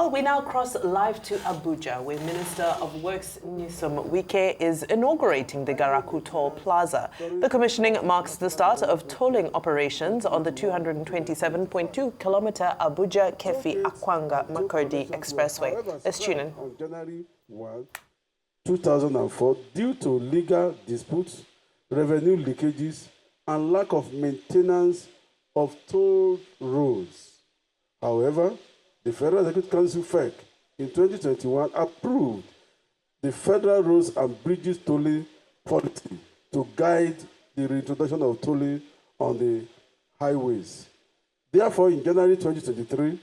Well, we now cross live to Abuja, where Minister of Works Nyesom Wike is inaugurating the Garaku Toll Plaza. The commissioning marks the start of tolling operations on the 227.2-kilometer Abuja-Kefi-Akwanga-Makurdi Expressway. Let's tune in. On January 1, 2004, due to legal disputes, revenue leakages, and lack of maintenance of toll roads. However, the Federal Executive Council (FEC) in 2021 approved the Federal Roads and Bridges Tolling Policy to guide the reintroduction of tolling on the highways. Therefore, in January 2023,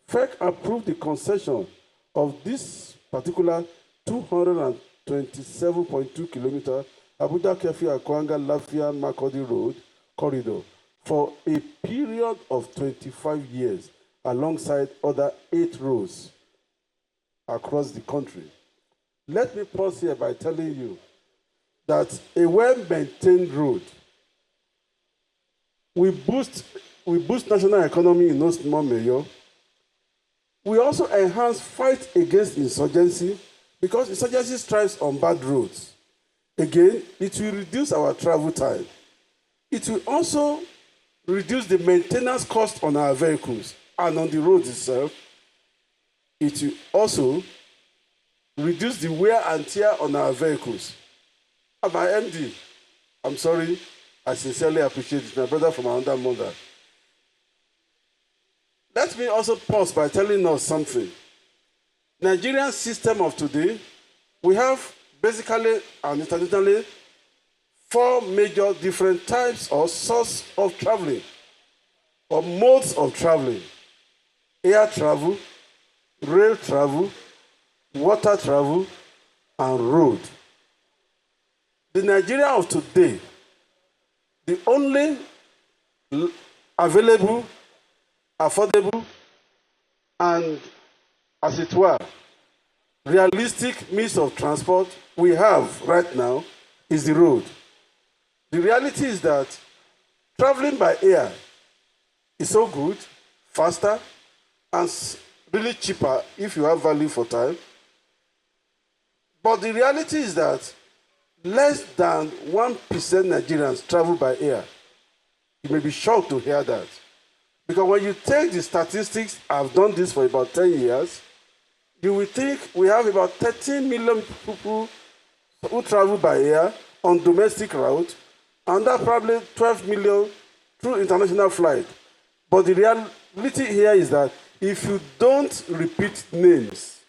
FEC approved the concession of this particular 227.2-kilometer Abuja-Kefi-Akwanga-Lafia-Makurdi Road corridor for a period of 25 years, alongside other 8 roads across the country. Let me pause here by telling you that a well-maintained road will boost national economy in no small measure. We also enhance fight against insurgency, because insurgency thrives on bad roads. Again, it will reduce our travel time. It will also reduce the maintenance cost on our vehicles and on the road itself. It will also reduce the wear and tear on our vehicles. And my MD, I'm sorry, I sincerely appreciate it, my brother from another mother. Let me also pause by telling us something. Nigerian system of today, we have basically and internationally 4 major different types or source of traveling or modes of traveling: air travel, rail travel, water travel, and road. The Nigeria of today, the only available, affordable, and, as it were, realistic means of transport we have right now is the road. The reality is that traveling by air is so good, faster, and really cheaper if you have value for time. But the reality is that less than 1% Nigerians travel by air. You may be shocked to hear that. Because when you take the statistics, I've done this for about 10 years, you will think we have about 13 million people who travel by air on domestic route, and that probably 12 million through international flight. But the reality here is that if you don't repeat names,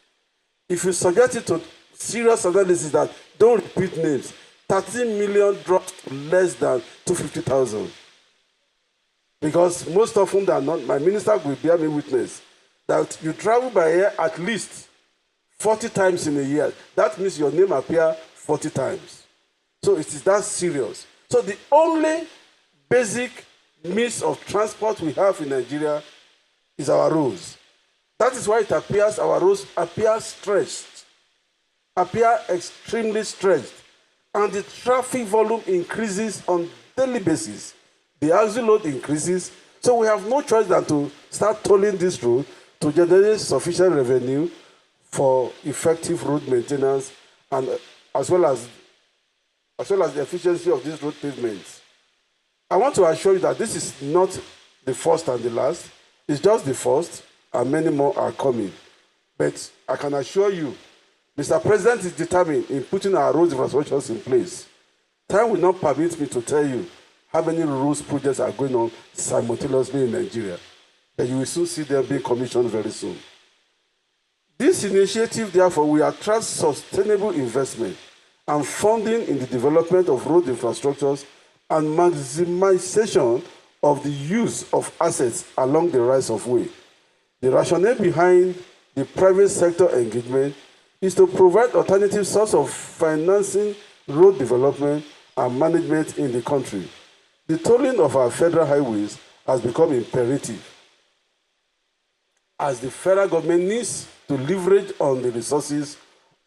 if you subject it to serious analysis that don't repeat names, 13 million drops to less than 250,000. Because most of whom are not, my minister will bear me witness, that you travel by air at least 40 times in a year. That means your name appears 40 times. So it is that serious. So the only basic means of transport we have in Nigeria is our roads. That is why it appears our roads appear stretched, appear extremely stretched, and the traffic volume increases on daily basis. The axle load increases, so we have no choice than to start tolling this road to generate sufficient revenue for effective road maintenance and as well as the efficiency of these road pavements. I want to assure you that this is not the first and the last. It's just the first, and many more are coming. But I can assure you, Mr. President is determined in putting our road infrastructures in place. Time will not permit me to tell you how many roads projects are going on simultaneously in Nigeria. But you will soon see them being commissioned very soon. This initiative, therefore, will attract sustainable investment and funding in the development of road infrastructures and maximization of the use of assets along the rights of way. The rationale behind the private sector engagement is to provide alternative sources of financing road development and management in the country. The tolling of our federal highways has become imperative, as the federal government needs to leverage on the resources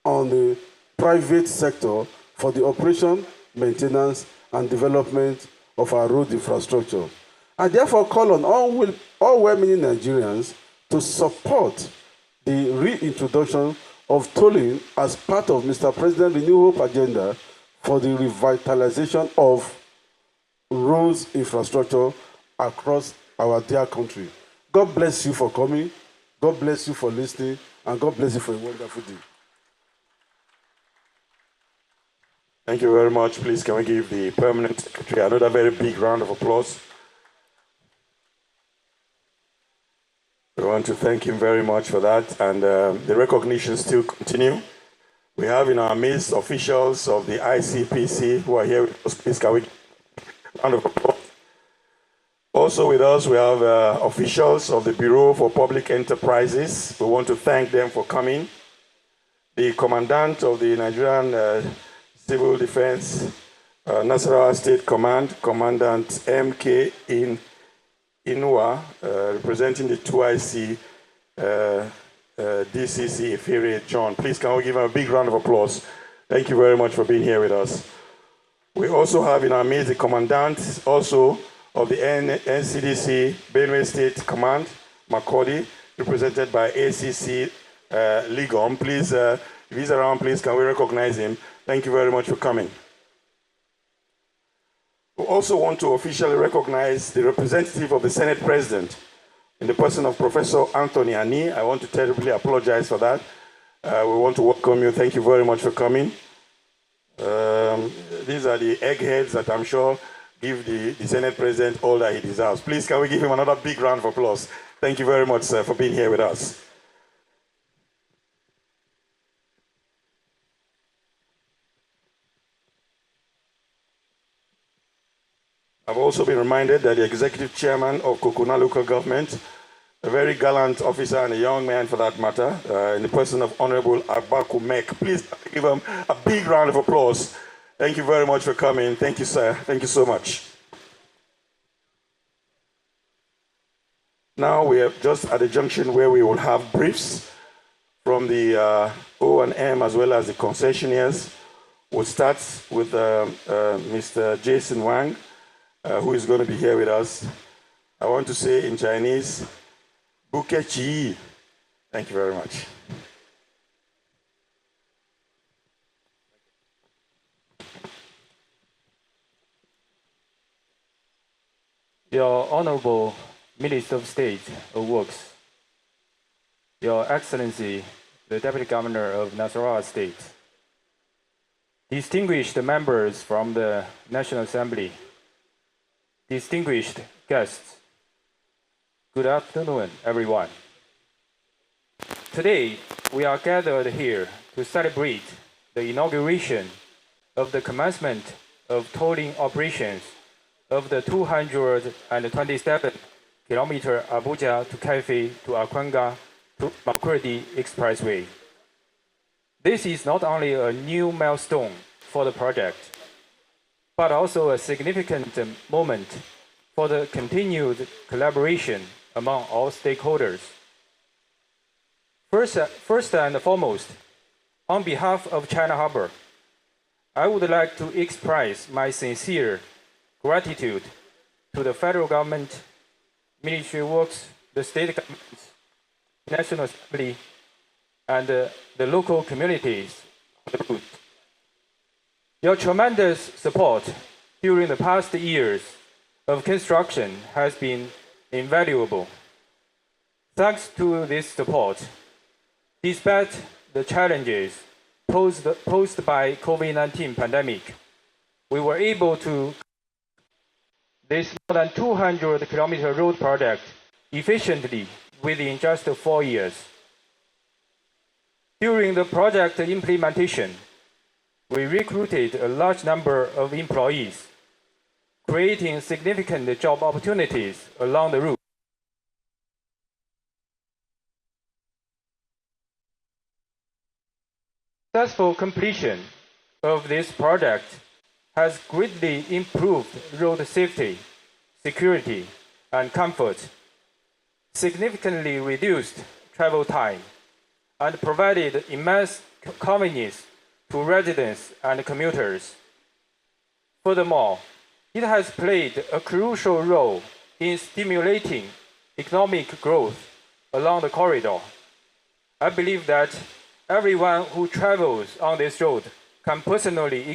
on the private sector for the operation, maintenance, and development of our road infrastructure. I therefore call on all well-meaning Nigerians to support the reintroduction of tolling as part of Mr. President's Renew Hope agenda for the revitalization of roads infrastructure across our dear country. God bless you for coming, God bless you for listening, and God bless you for a wonderful day. Thank you very much. Please, can we give the Permanent Secretary another very big round of applause? We want to thank him very much for that, and the recognitions still continue. We have in our midst officials of the ICPC who are here with us. Please, can we give a round of applause? Also with us, we have officials of the Bureau for Public Enterprises. We want to thank them for coming. The Commandant of the Nigerian Civil Defense, Nasarawa State Command, Commandant M.K. Inua, representing the 2IC DCC Efere John. Please, can we give him a big round of applause? Thank you very much for being here with us. We also have in our midst the Commandant also of the NCDC Benue State Command, Makodi, represented by ACC Ligom. Please, if he's around, please, can we recognize him? Thank you very much for coming. We also want to officially recognize the representative of the Senate President in the person of Professor Anthony Ani. I want to terribly apologize for that. We want to welcome you. Thank you very much for coming. These are the eggheads that I'm sure give the Senate President all that he deserves. Please, can we give him another big round of applause? Thank you very much, sir, for being here with us. I've also been reminded that the Executive Chairman of Kokuna Local Government, a very gallant officer and a young man for that matter, in the person of Honorable Abaku Mek. Please give him a big round of applause. Thank you very much for coming. Thank you, sir. Thank you so much. Now we are just at a junction where we will have briefs from the O&M as well as the concessionaires. We'll start with Mr. Jason Wang, who is going to be here with us. I want to say in Chinese, Buke Chi. Thank you very much. Your Honorable Minister of State of Works, Your Excellency, the Deputy Governor of Nasarawa State, distinguished members from the National Assembly, distinguished guests, good afternoon, everyone. Today, we are gathered here to celebrate the inauguration of the commencement of tolling operations of the 227-kilometer Abuja to Kefi to Akwanga to Makurdi Expressway. This is not only a new milestone for the project, but also a significant moment for the continued collaboration among all stakeholders. First and foremost, on behalf of China Harbor, I would like to express my sincere gratitude to the federal government, Ministry of Works, the state government, National Assembly, and the local communities. Your tremendous support during the past years of construction has been invaluable. Thanks to this support, despite the challenges posed by COVID-19 pandemic, we were able to this more than 200-kilometer road project efficiently within just 4 years. During the project implementation, we recruited a large number of employees, creating significant job opportunities along the route. Successful completion of this project has greatly improved road safety, security, and comfort, significantly reduced travel time, and provided immense convenience to residents and commuters. Furthermore, it has played a crucial role in stimulating economic growth along the corridor, I believe that everyone who travels on this road can personally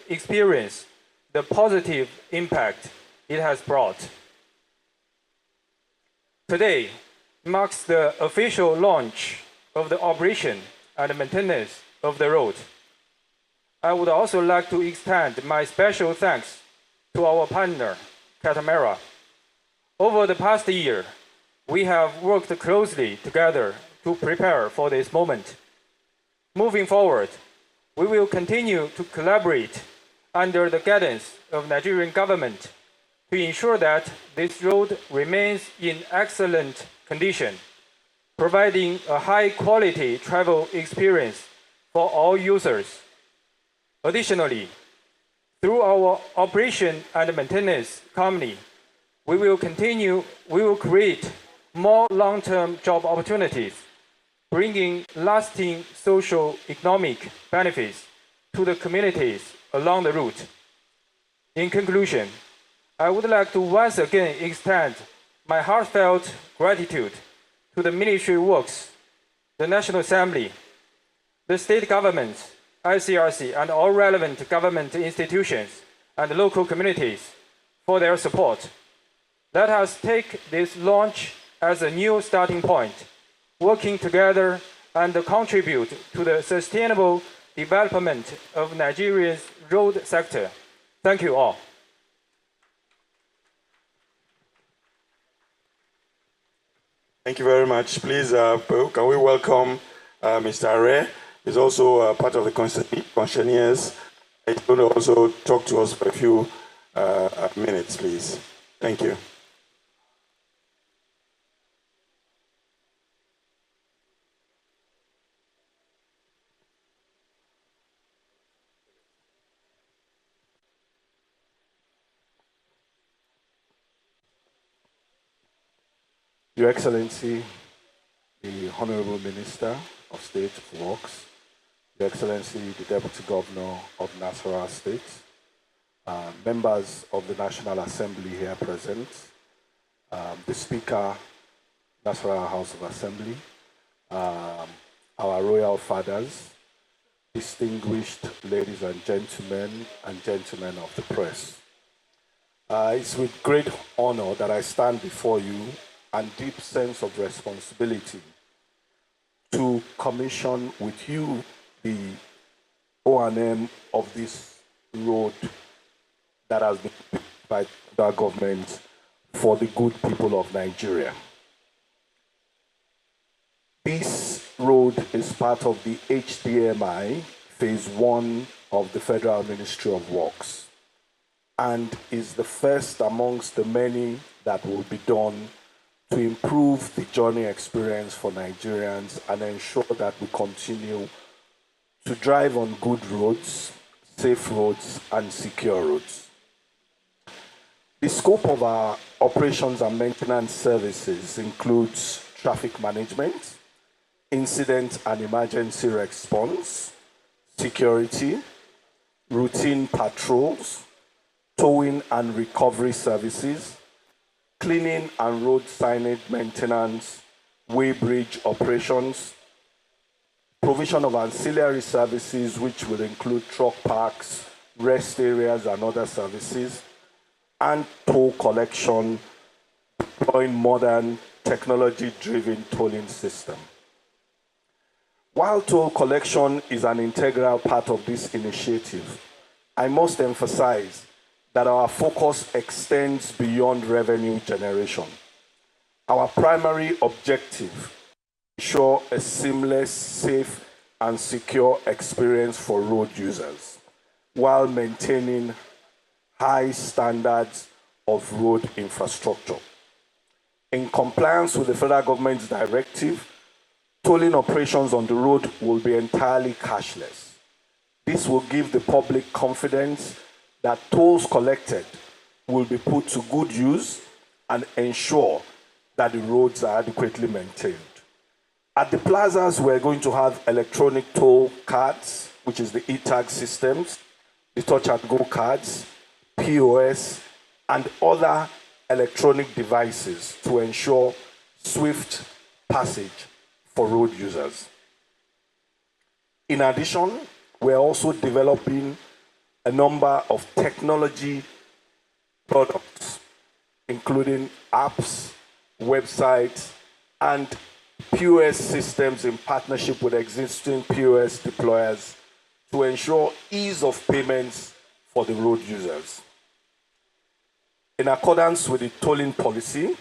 experience the positive impact it has brought. Today marks the official launch of the operation and maintenance of the road. I would also like to extend my special thanks to our partner, Katamara. Over the past year, we have worked closely together to prepare for this moment. Moving forward, we will continue to collaborate under the guidance of Nigerian government to ensure that this road remains in excellent condition, providing a high-quality travel experience for all users. Additionally, through our operation and maintenance company, we will create more long-term job opportunities, bringing lasting socio-economic benefits to the communities along the route. In conclusion, I would like to once again extend my heartfelt gratitude to the Ministry of Works, the National Assembly, the state governments, ICRC, and all relevant government institutions and local communities for their support. Let us take this launch as a new starting point, working together and contribute to the sustainable development of Nigeria's road sector. Thank you all. Thank you very much. Please, can we welcome Mr. Are? He's also part of the Concessionaires. He's going to also talk to us for a few minutes, please. Thank you. Your Excellency, the Honorable Minister of State Works, Your Excellency, the Deputy Governor of Nasarawa State, members of the National Assembly here present, the Speaker, Nasarawa House of Assembly, our royal fathers, distinguished ladies and gentlemen of the press. It's with great honor that I stand before you and deep sense of responsibility to commission with you the O&M of this road that has been built by the government for the good people of Nigeria. This road is part of the HDMI Phase 1 of the Federal Ministry of Works and is the first amongst the many that will be done to improve the journey experience for Nigerians and ensure that we continue to drive on good roads, safe roads, and secure roads. The scope of our operations and maintenance services includes traffic management, incident and emergency response, security, routine patrols, towing and recovery services, cleaning and road signage maintenance, weighbridge operations, provision of ancillary services which will include truck parks, rest areas and other services, and toll collection, deploying modern technology-driven tolling system. While toll collection is an integral part of this initiative, I must emphasize that our focus extends beyond revenue generation. Our primary objective is to ensure a seamless, safe, and secure experience for road users, while maintaining high standards of road infrastructure. In compliance with the federal government's directive, tolling operations on the road will be entirely cashless. This will give the public confidence that tolls collected will be put to good use and ensure that the roads are adequately maintained. At the plazas, we're going to have electronic toll cards, which is the e-tag systems, the touch-and-go cards, POS, and other electronic devices to ensure swift passage for road users. In addition, we're also developing a number of technology products, including apps, websites, and POS systems in partnership with existing POS deployers to ensure ease of payments for the road users. In accordance with the tolling policy,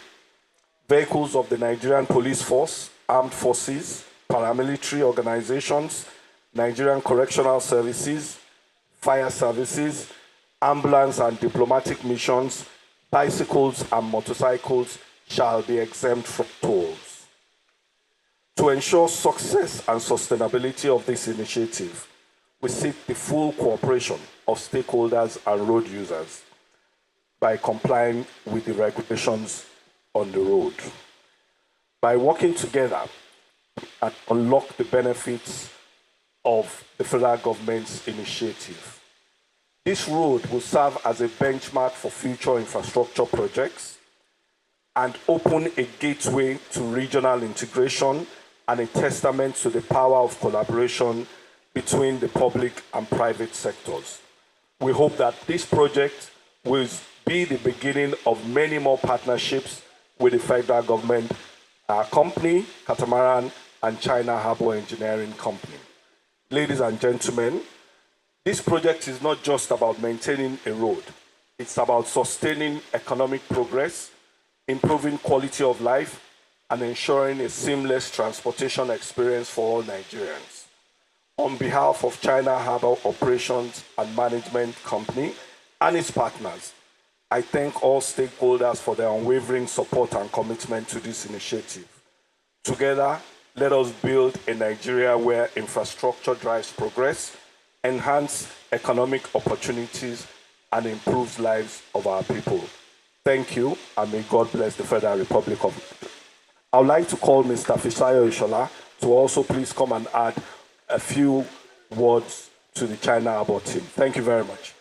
vehicles of the Nigerian Police Force, Armed Forces, paramilitary organizations, Nigerian Correctional Services, fire services, ambulance and diplomatic missions, bicycles and motorcycles shall be exempt from tolls. To ensure success and sustainability of this initiative, we seek the full cooperation of stakeholders and road users by complying with the regulations on the road. By working together and unlock the benefits of the federal government's initiative. This road will serve as a benchmark for future infrastructure projects and open a gateway to regional integration and a testament to the power of collaboration between the public and private sectors. We hope that this project will be the beginning of many more partnerships with the federal government, our company, Catamaran, and China Harbour Engineering Company. Ladies and gentlemen, this project is not just about maintaining a road. It's about sustaining economic progress, improving quality of life, and ensuring a seamless transportation experience for all Nigerians. On behalf of China Harbour Operations and Management Company and its partners, I thank all stakeholders for their unwavering support and commitment to this initiative. Together, let us build a Nigeria where infrastructure drives progress, enhance economic opportunities, and improves lives of our people. Thank you, and may God bless the Federal Republic of. I would like to call Mr. Fisayo Ishola to also please come and add a few words to the China Harbour team. Thank you very much.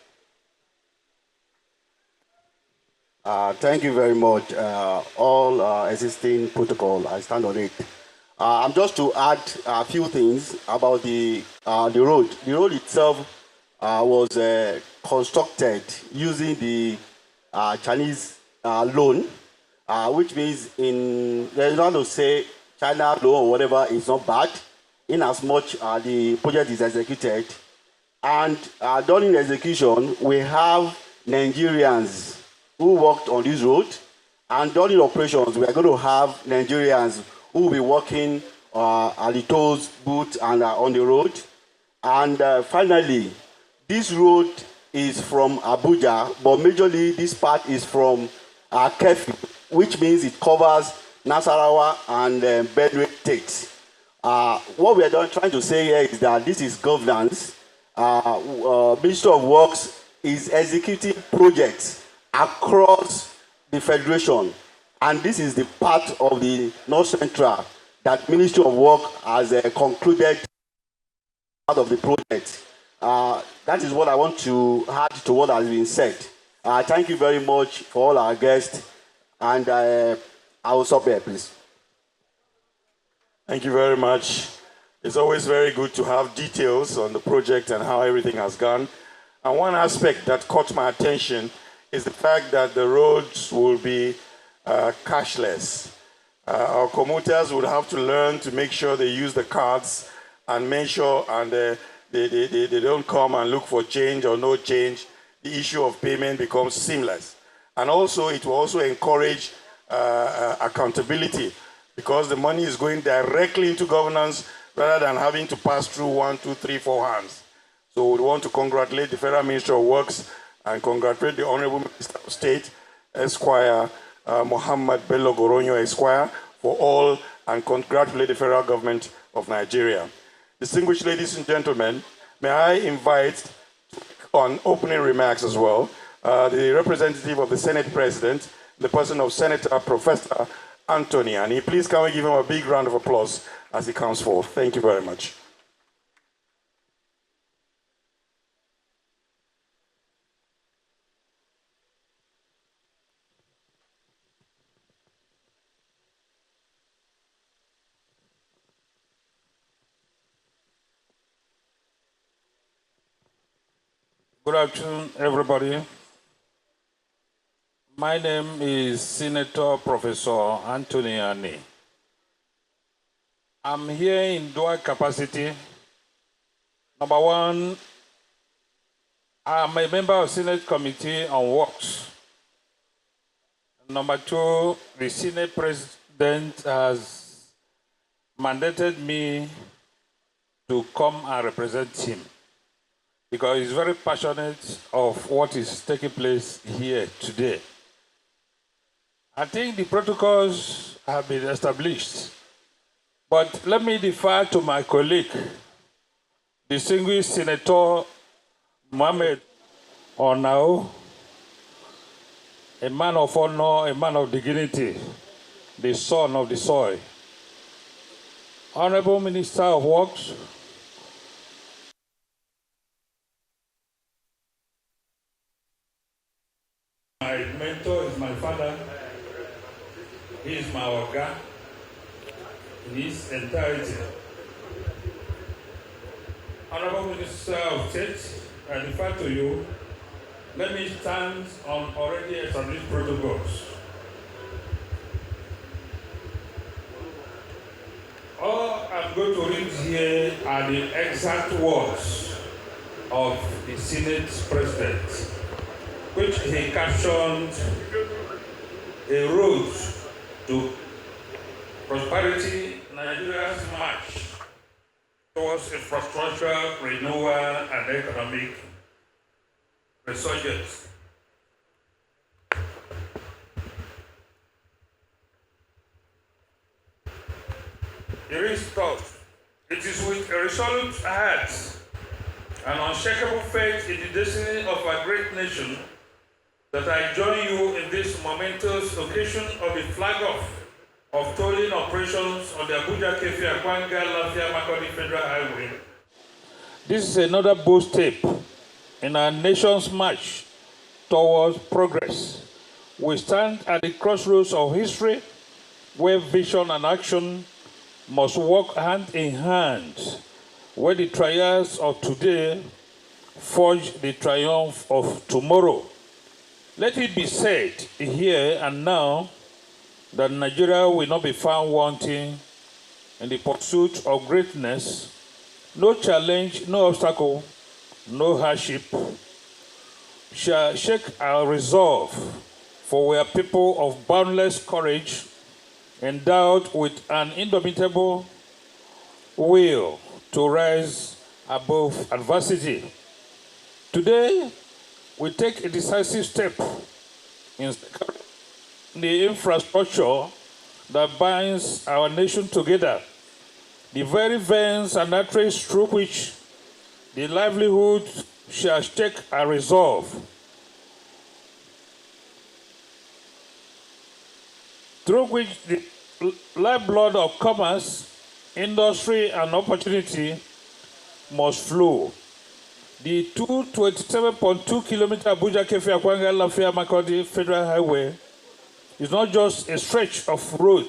Thank you very much. All existing protocol, I stand on it. I'm just to add a few things about the road. The road itself was constructed using the Chinese loan, which means there's not to say China loan or whatever is not bad, in as much the project is executed. And during execution, we have Nigerians who worked on this road, and during operations, we are going to have Nigerians who will be working at the tolls booth and on the road. And finally, this road is from Abuja, but majorly this part is from Kefi, which means it covers Nasarawa and Benue states. What we are trying to say here is that this is governance. Ministry of Works is executing projects across the Federation, and this is the part of the North Central that Ministry of Work has concluded part of the project. That is what I want to add to what has been said. Thank you very much for all our guests, and I will stop here, please. Thank you very much. It's always very good to have details on the project and how everything has gone. And one aspect that caught my attention is the fact that the roads will be cashless. Our commuters would have to learn to make sure they use the cards and make sure they don't come and look for change or no change. The issue of payment becomes seamless. And also, it will also encourage accountability, because the money is going directly into governance rather than having to pass through 1, 2, 3, 4 hands. So we want to congratulate the Federal Ministry of Works and congratulate the Honorable Minister of State, Esquire Muhammad Bello Goronyo, Esquire, for all, and congratulate the federal government of Nigeria. Distinguished ladies and gentlemen, may I invite on opening remarks as well the representative of the Senate President, the person of Senator Professor Anthony. And please can we give him a big round of applause as he comes forth. Thank you very much. Good afternoon, everybody. My name is Senator Professor Anthony Ani. I'm here in dual capacity. Number one, I'm a member of Senate Committee on Works. Number two, the Senate President has mandated me to come and represent him because he's very passionate of what is taking place here today. I think the protocols have been established, but let me defer to my colleague, distinguished Senator Mohammed Onao, a man of honor, a man of dignity, the son of the soil. Honorable Minister of Works, my mentor is my father. He is my organ in his entirety. Honorable Minister of State, I defer to you. Let me stand on already established protocols. All I'm going to read here are the exact words of the Senate President, which he captioned a road to prosperity, Nigeria's march towards infrastructure, renewal, and economic resurgence. Here is thought. It is with a resolute heart and unshakable faith in the destiny of our great nation that I join you in this momentous occasion of the flag-off of tolling operations on the Abuja-Kefi-Akwanga-Lafia-Makurdi Federal Highway. This is another bold step in our nation's march towards progress. We stand at the crossroads of history where vision and action must work hand in hand, where the trials of today forge the triumph of tomorrow. Let it be said here and now that Nigeria will not be found wanting in the pursuit of greatness. No challenge, no obstacle, no hardship shall shake our resolve, for we are people of boundless courage, endowed with an indomitable will to rise above adversity. Today, we take a decisive step in the infrastructure that binds our nation together, the very veins and arteries through which the livelihood shall take a resolve. Through which the lifeblood of commerce, industry, and opportunity must flow. The 227.2 kilometer Abuja-Kefi-Akwanga-Lafia-Makurdi Federal Highway is not just a stretch of road.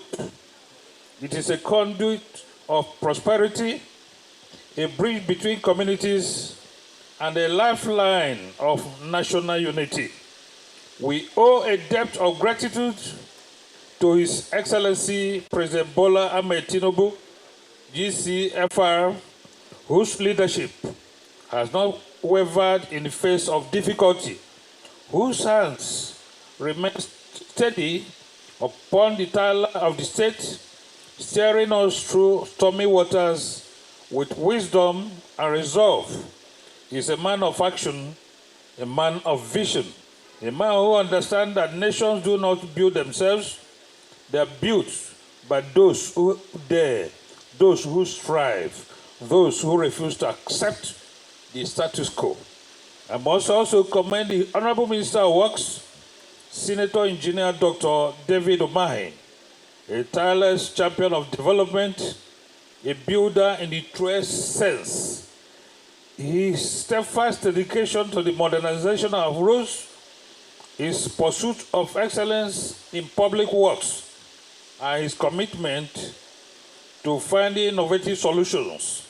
It is a conduit of prosperity, a bridge between communities, and a lifeline of national unity. We owe a debt of gratitude to His Excellency President Bola Ahmed Tinubu, GCFR, whose leadership has not wavered in the face of difficulty, whose hands remain steady upon the tiller of the state, steering us through stormy waters with wisdom and resolve. He is a man of action, a man of vision, a man who understands that nations do not build themselves, they are built by those who dare, those who strive, those who refuse to accept the status quo. I must also commend the Honorable Minister of Works, Senator Engineer Dr. David Umahi, a tireless champion of development, a builder in the truest sense. His steadfast dedication to the modernization of roads, his pursuit of excellence in public works, and his commitment to finding innovative solutions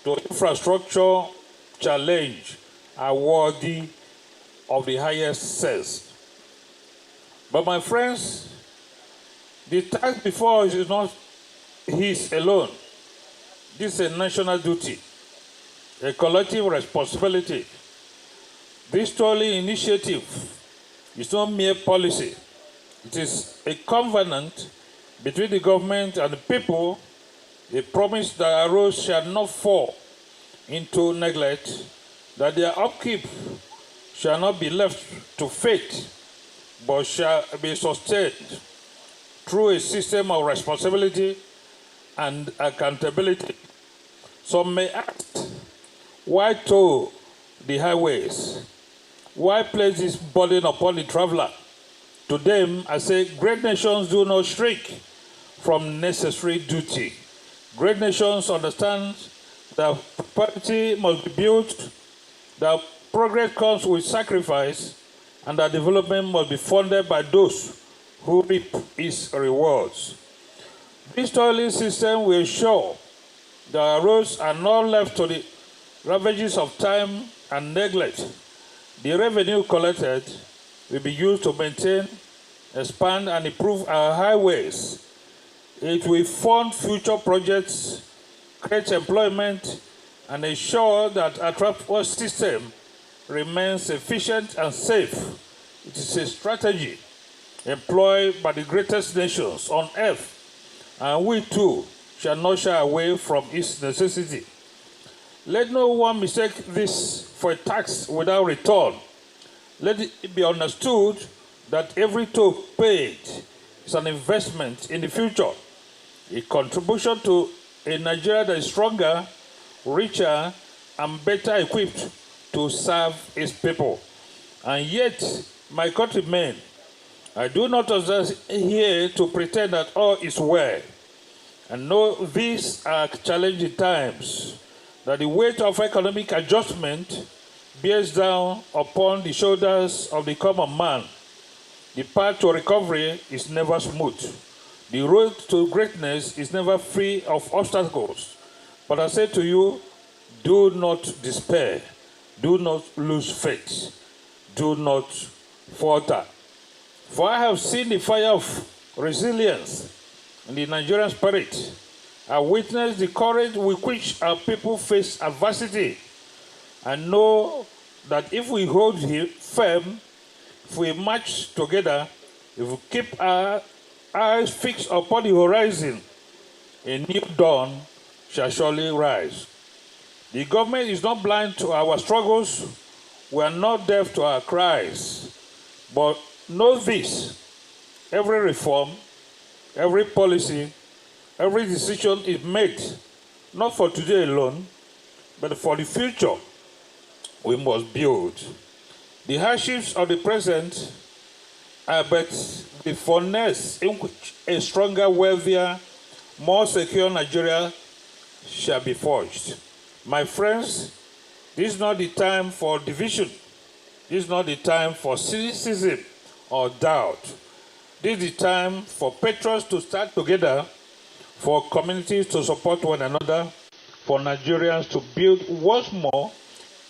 to infrastructure challenge are worthy of the highest sense. But my friends, the task before us is not his alone. This is a national duty, a collective responsibility. This tolling initiative is not mere policy. It is a covenant between the government and the people, a promise that our roads shall not fall into neglect, that their upkeep shall not be left to fate, but shall be sustained through a system of responsibility and accountability. Some may ask, why toll the highways? Why place this burden upon the traveler? To them, I say, great nations do not shrink from necessary duty. Great nations understand that property must be built, that progress comes with sacrifice, and that development must be funded by those who reap its rewards. This tolling system will ensure that our roads are not left to the ravages of time and neglect. The revenue collected will be used to maintain, expand, and improve our highways. It will fund future projects, create employment, and ensure that our transport system remains efficient and safe. It is a strategy employed by the greatest nations on earth, and we too shall not shy away from its necessity. Let no one mistake this for a tax without return. Let it be understood that every toll paid is an investment in the future, a contribution to a Nigeria that is stronger, richer, and better equipped to serve its people. And yet, my countrymen, I do not just here to pretend that all is well. And know these are challenging times, that the weight of economic adjustment bears down upon the shoulders of the common man. The path to recovery is never smooth. The road to greatness is never free of obstacles. But I say to you, do not despair. Do not lose faith. Do not falter. For I have seen the fire of resilience in the Nigerian spirit. I witnessed the courage with which our people face adversity. I know that if we hold firm, if we march together, if we keep our eyes fixed upon the horizon, a new dawn shall surely rise. The government is not blind to our struggles. We are not deaf to our cries. But know this, every reform, every policy, every decision is made not for today alone, but for the future we must build. The hardships of the present are but the furnace in which a stronger, wealthier, more secure Nigeria shall be forged. My friends, this is not the time for division. This is not the time for cynicism or doubt. This is the time for patriots to stand together, for communities to support one another, for Nigerians to build once more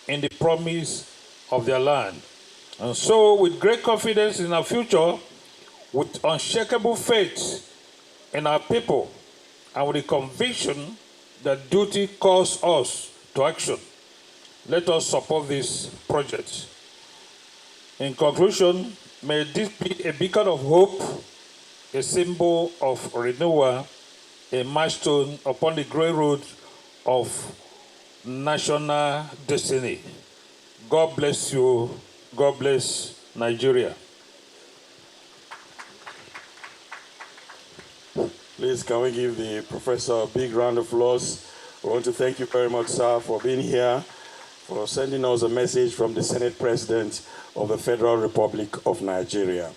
in the promise of their land. And so, with great confidence in our future, with unshakable faith in our people, and with the conviction that duty calls us to action, let us support this project. In conclusion, may this be a beacon of hope, a symbol of renewal, a milestone upon the great road of national destiny. God bless you. God bless Nigeria. Please, can we give the professor a big round of applause? I want to thank you very much, sir, for being here, for sending us a message from the Senate President of the Federal Republic of Nigeria.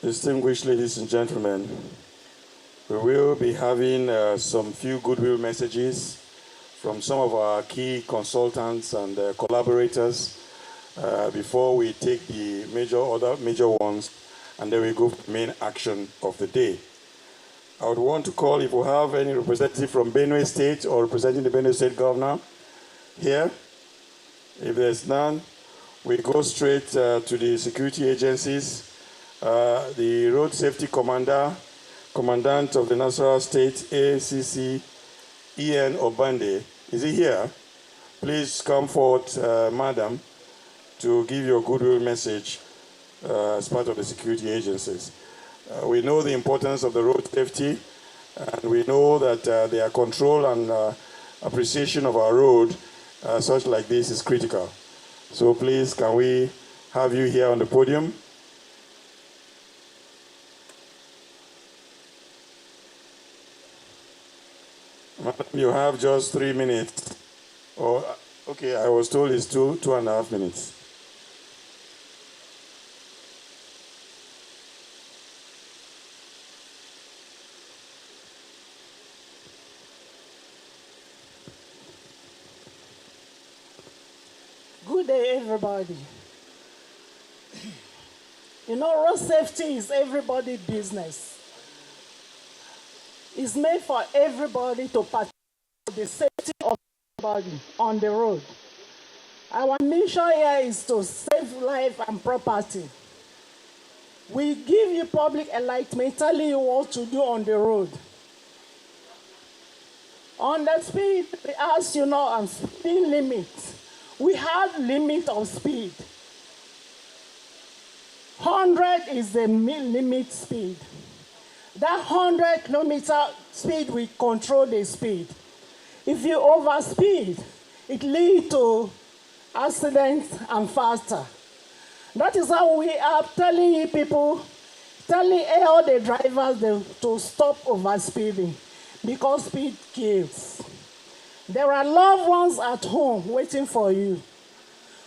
Distinguished ladies and gentlemen, we will be having some few goodwill messages from some of our key consultants and collaborators before we take the other major ones, and then we go to the main action of the day. I would want to call, if we have any representative from Benue State or representing the Benue State Governor, here? If there's none, we go straight to the security agencies. The Road Safety Commandant of the Nasarawa State ACC, E.N. Obande, is he here? Please come forward, madam, to give your goodwill message as part of the security agencies. We know the importance of the road safety, and we know that their control and appreciation of our road, such like this, is critical. So please, can we have you here on the podium? Madam, you have just 3 minutes. Oh, okay, I was told it's 2.5 minutes. Good day, everybody. You know, road safety is everybody's business. It's made for everybody to participate in the safety of everybody on the road. Our mission here is to save life and property. We give you public enlightenment, telling you what to do on the road. On the speed, as you know, on speed limit, we have limit of speed. 100 is the limit speed. That 100 kilometer speed, we control the speed. If you overspeed, it leads to accidents and faster. That is how we are telling you people, telling all the drivers to stop overspeeding, because speed kills. There are loved ones at home waiting for you.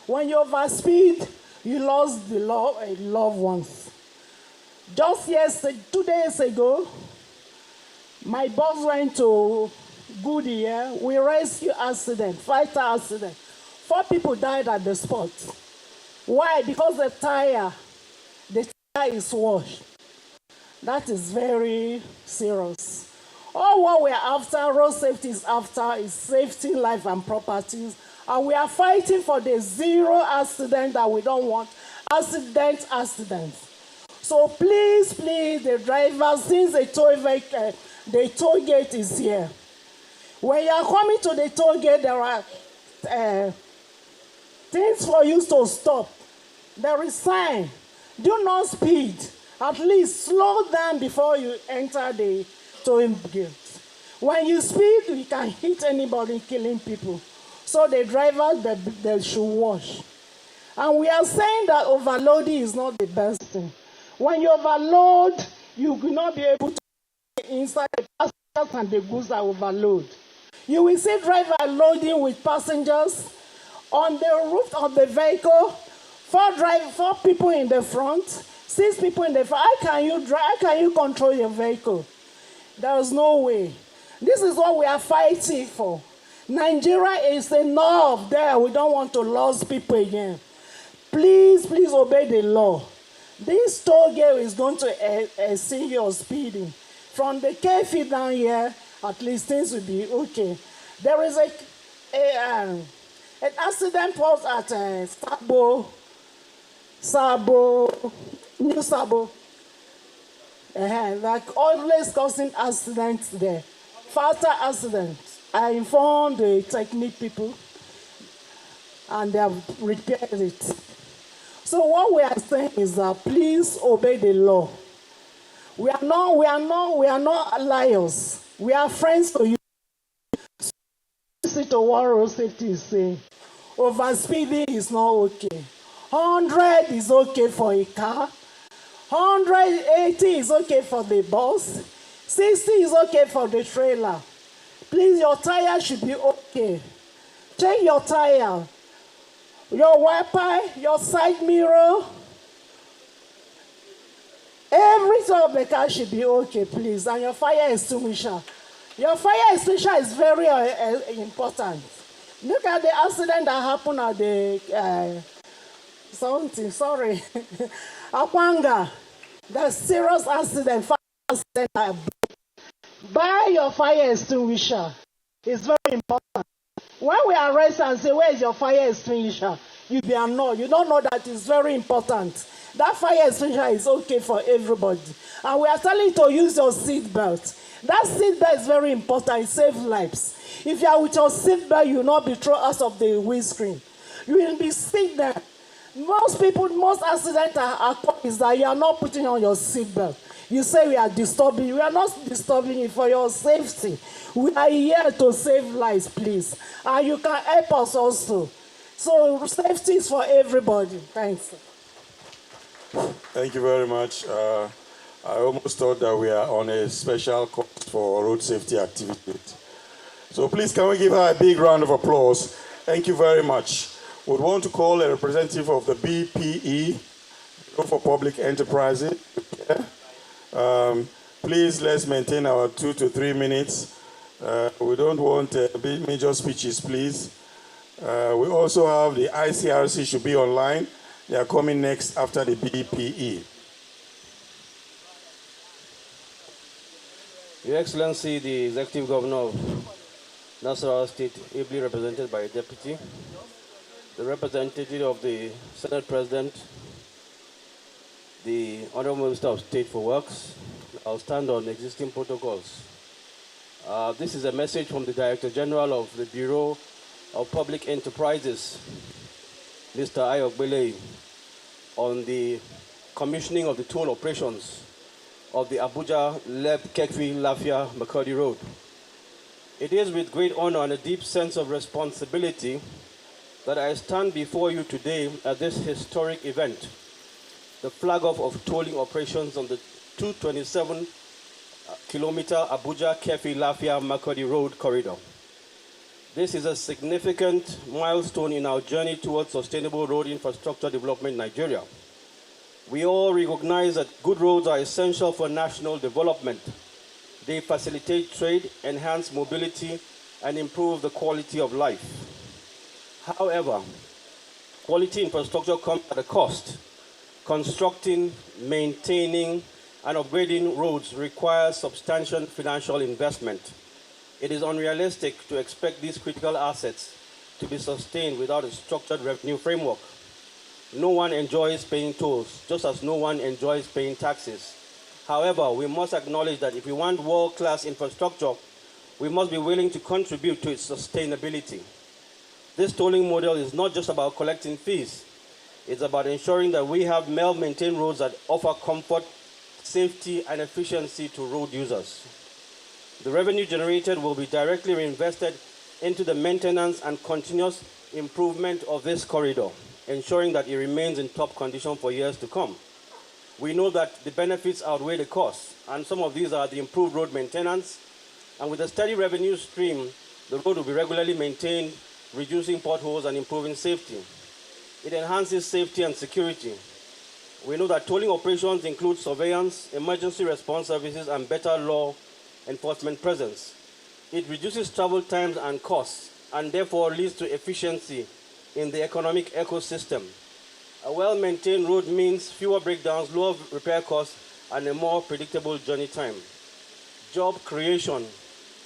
When you overspeed, you lost the loved ones. Just yesterday, 2 days ago, my boss went to Goodyear. We rescued fighter accident. 4 people died at the spot. Why? Because the tire is washed. That is very serious. All what we are after, road safety is after, is safety, life and properties. And we are fighting for the zero accident that we don't want. Accidents. So please, the drivers, since the toll gate is here. When you are coming to the toll gate, there are things for you to stop. There is sign. Do not speed. At least slow down before you enter the toll gate. When you speed, you can hit anybody, killing people. So the drivers, they should watch. And we are saying that overloading is not the best thing. When you overload, you will not be able to get inside the passengers and the goods are overload. You will see driver loading with passengers on the roof of the vehicle, 4 people in the front, 6 people in the front. How can you control your vehicle? There is no way. This is what we are fighting for. Nigeria is enough there. We don't want to lose people again. Please obey the law. This toll gate is going to exceed your speeding. From the KFI down here, at least things will be okay. There is an accident was at New Sabo. Like always causing accidents there. Faster accidents. I informed the technique people and they have repaired it. So what we are saying is that please obey the law. We are not liars. We are friends to you. Listen to what road safety is saying. Overspeeding is not okay. 100 is okay for a car. 180 is okay for the bus. 60 is okay for the trailer. Please, your tire should be okay. Check your tire. Your wiper, your side mirror, everything of the car should be okay, please. And your fire extinguisher. Your fire extinguisher is very important. Look at the accident that happened at the Akwanga. The serious accident, fire accident. Buy your fire extinguisher. It's very important. When we arrest and say, where is your fire extinguisher? You be annoyed. You don't know that it's very important. That fire extinguisher is okay for everybody. And we are telling you to use your seat belt. That seat belt is very important. It saves lives. If you are with your seat belt, you will not be thrown out of the windscreen. You will be sitting there. Most accidents are is that you are not putting on your seat belt. You say we are disturbing you. We are not disturbing you for your safety. We are here to save lives, please. And you can help us also. So safety is for everybody. Thanks. Thank you very much. I almost thought that we are on a special course for road safety activities. So please, can we give her a big round of applause? Thank you very much. We would want to call a representative of the BPE, for Public Enterprises. Please, let's maintain our 2 to 3 minutes. We don't want big major speeches, please. We also have the ICRC should be online. They are coming next after the BPE. Your Excellency, the Executive Governor of Nasarawa State, ably represented by a deputy, the representative of the Senate President, the Honorable Minister of State for Works. I'll stand on existing protocols. This is a message from the Director General of the Bureau of Public Enterprises, Mr. Ayogbele, on the commissioning of the toll operations of the Abuja Leb Kekfi Lafia Makurdi Road. It is with great honor and a deep sense of responsibility that I stand before you today at this historic event, the flag-off of tolling operations on the 227-kilometer Abuja Kekfi Lafia Makurdi Road corridor. This is a significant milestone in our journey towards sustainable road infrastructure development in Nigeria. We all recognize that good roads are essential for national development. They facilitate trade, enhance mobility, and improve the quality of life. However, quality infrastructure comes at a cost. Constructing, maintaining, and upgrading roads requires substantial financial investment. It is unrealistic to expect these critical assets to be sustained without a structured revenue framework. No one enjoys paying tolls, just as no one enjoys paying taxes. However, we must acknowledge that if we want world-class infrastructure, we must be willing to contribute to its sustainability. This tolling model is not just about collecting fees. It's about ensuring that we have well-maintained roads that offer comfort, safety, and efficiency to road users. The revenue generated will be directly reinvested into the maintenance and continuous improvement of this corridor, ensuring that it remains in top condition for years to come. We know that the benefits outweigh the costs, and some of these are the improved road maintenance, and with a steady revenue stream, the road will be regularly maintained, reducing potholes and improving safety. It enhances safety and security. We know that tolling operations include surveillance, emergency response services, and better law enforcement presence. It reduces travel times and costs, and therefore leads to efficiency in the economic ecosystem. A well-maintained road means fewer breakdowns, lower repair costs, and a more predictable journey time. Job creation.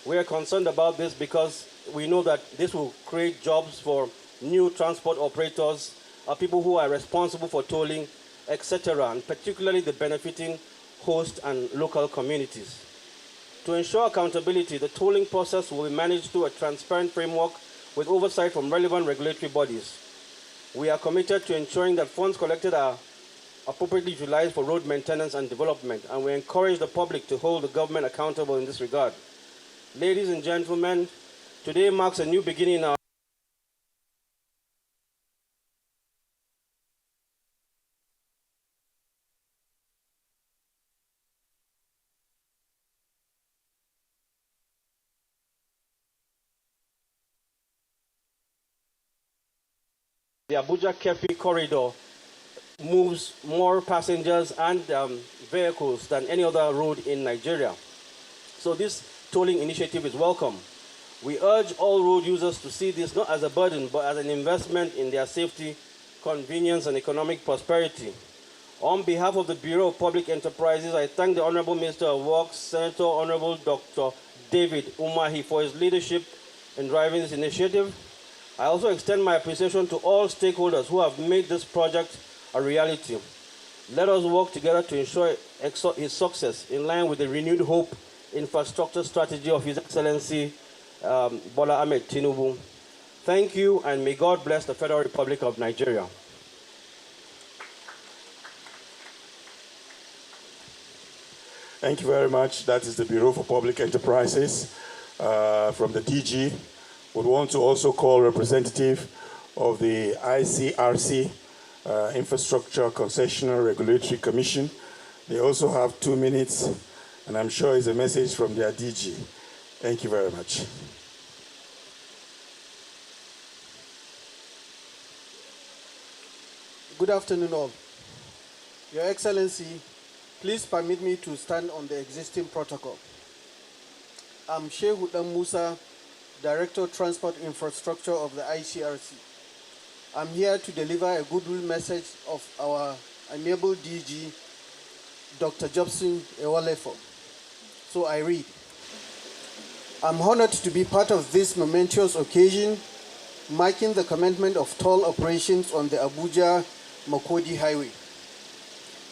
We are concerned about this because we know that this will create jobs for new transport operators, people who are responsible for tolling, etc., and particularly the benefiting host and local communities. To ensure accountability, the tolling process will be managed through a transparent framework with oversight from relevant regulatory bodies. We are committed to ensuring that funds collected are appropriately utilized for road maintenance and development, and we encourage the public to hold the government accountable in this regard. Ladies and gentlemen, today marks a new beginning in our the Abuja Kefi corridor moves more passengers and vehicles than any other road in Nigeria. So this tolling initiative is welcome. We urge all road users to see this not as a burden, but as an investment in their safety, convenience, and economic prosperity. On behalf of the Bureau of Public Enterprises, I thank the Honorable Minister of Works, Senator Honorable Dr. David Umahi, for his leadership in driving this initiative. I also extend my appreciation to all stakeholders who have made this project a reality. Let us work together to ensure his success in line with the renewed hope infrastructure strategy of His Excellency Bola Ahmed Tinubu. Thank you, and may God bless the Federal Republic of Nigeria. Thank you very much. That is the Bureau for Public Enterprises from the DG. Would want to also call representative of the ICRC, Infrastructure Concessioner Regulatory Commission. They also have 2 minutes, and I'm sure it's a message from their DG. Thank you very much. Good afternoon, all. Your Excellency, please permit me to stand on the existing protocol. I'm Sheikh Hudam Musa, Director of Transport Infrastructure of the ICRC. I'm here to deliver a goodwill message of our amiable DG, Dr. Jobson Ewalefo. So I read. I'm honored to be part of this momentous occasion, marking the commencement of toll operations on the Abuja-Makurdi Highway.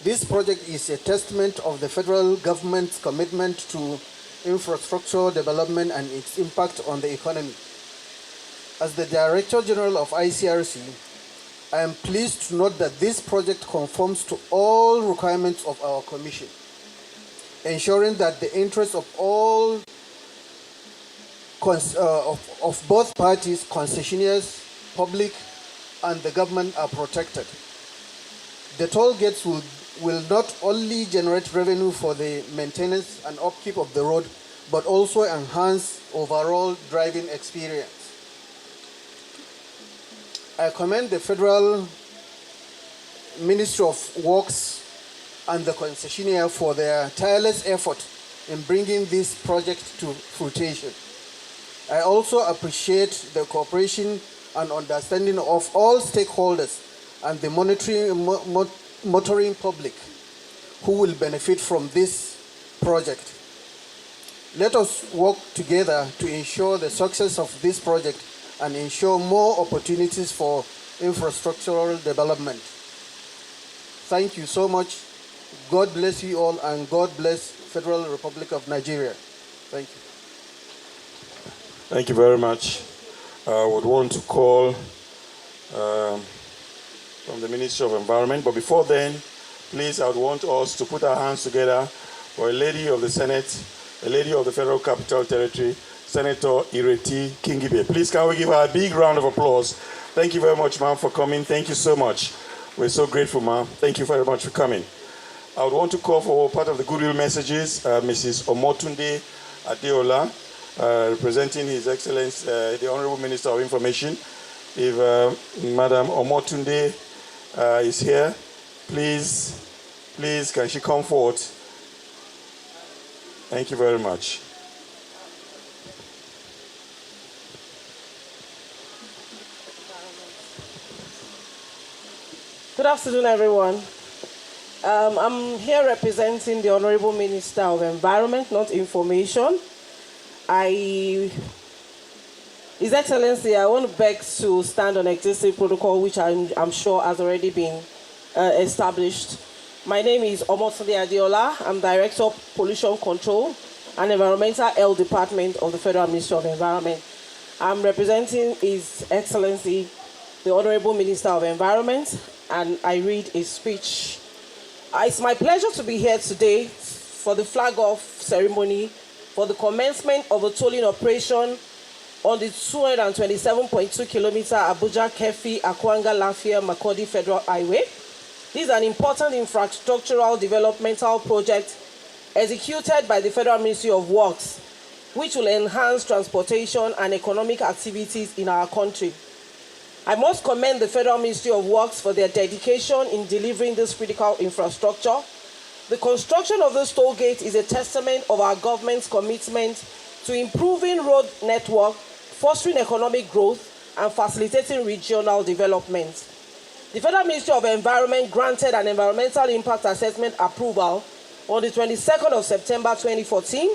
This project is a testament of the federal government's commitment to infrastructure development and its impact on the economy. As the Director General of ICRC, I am pleased to note that this project conforms to all requirements of our Commission, ensuring that the interests of all of both parties, concessionaires, public, and the government are protected. The toll gates will not only generate revenue for the maintenance and upkeep of the road, but also enhance overall driving experience. I commend the Federal Ministry of Works and the concessionaire for their tireless effort in bringing this project to fruition. I also appreciate the cooperation and understanding of all stakeholders and the motoring public who will benefit from this project. Let us work together to ensure the success of this project and ensure more opportunities for infrastructural development. Thank you so much. God bless you all, and God bless Federal Republic of Nigeria. Thank you. Thank you very much. I would want to call from the Ministry of Environment, but before then, please, I would want us to put our hands together for a lady of the Senate, a lady of the Federal Capital Territory, Senator Ireti Kingibe. Please, can we give her a big round of applause? Thank you very much, ma'am, for coming. Thank you so much. We're so grateful, ma'am. Thank you very much for coming. I would want to call for part of the goodwill messages, Mrs. Omotunde Adeola, representing His Excellency, the Honorable Minister of Information. If Madam Omotunde is here, please, can she come forward? Thank you very much. Good afternoon, everyone. I'm here representing the Honorable Minister of Environment, not Information. His Excellency, I want to beg to stand on existing protocol, which I'm sure has already been established. My name is Omotunde Adeola. I'm Director of Pollution Control and Environmental Health Department of the Federal Ministry of Environment. I'm representing His Excellency, the Honorable Minister of Environment, and I read his speech. It's my pleasure to be here today for the flag-off ceremony for the commencement of a tolling operation on the 227.2 kilometer Abuja-Kefi-Akwanga-Lafia-Makurdi Federal Highway. This is an important infrastructural developmental project executed by the Federal Ministry of Works, which will enhance transportation and economic activities in our country. I must commend the Federal Ministry of Works for their dedication in delivering this critical infrastructure. The construction of this toll gate is a testament of our government's commitment to improving road network, fostering economic growth, and facilitating regional development. The Federal Ministry of Environment granted an environmental impact assessment approval on the 22nd of September 2014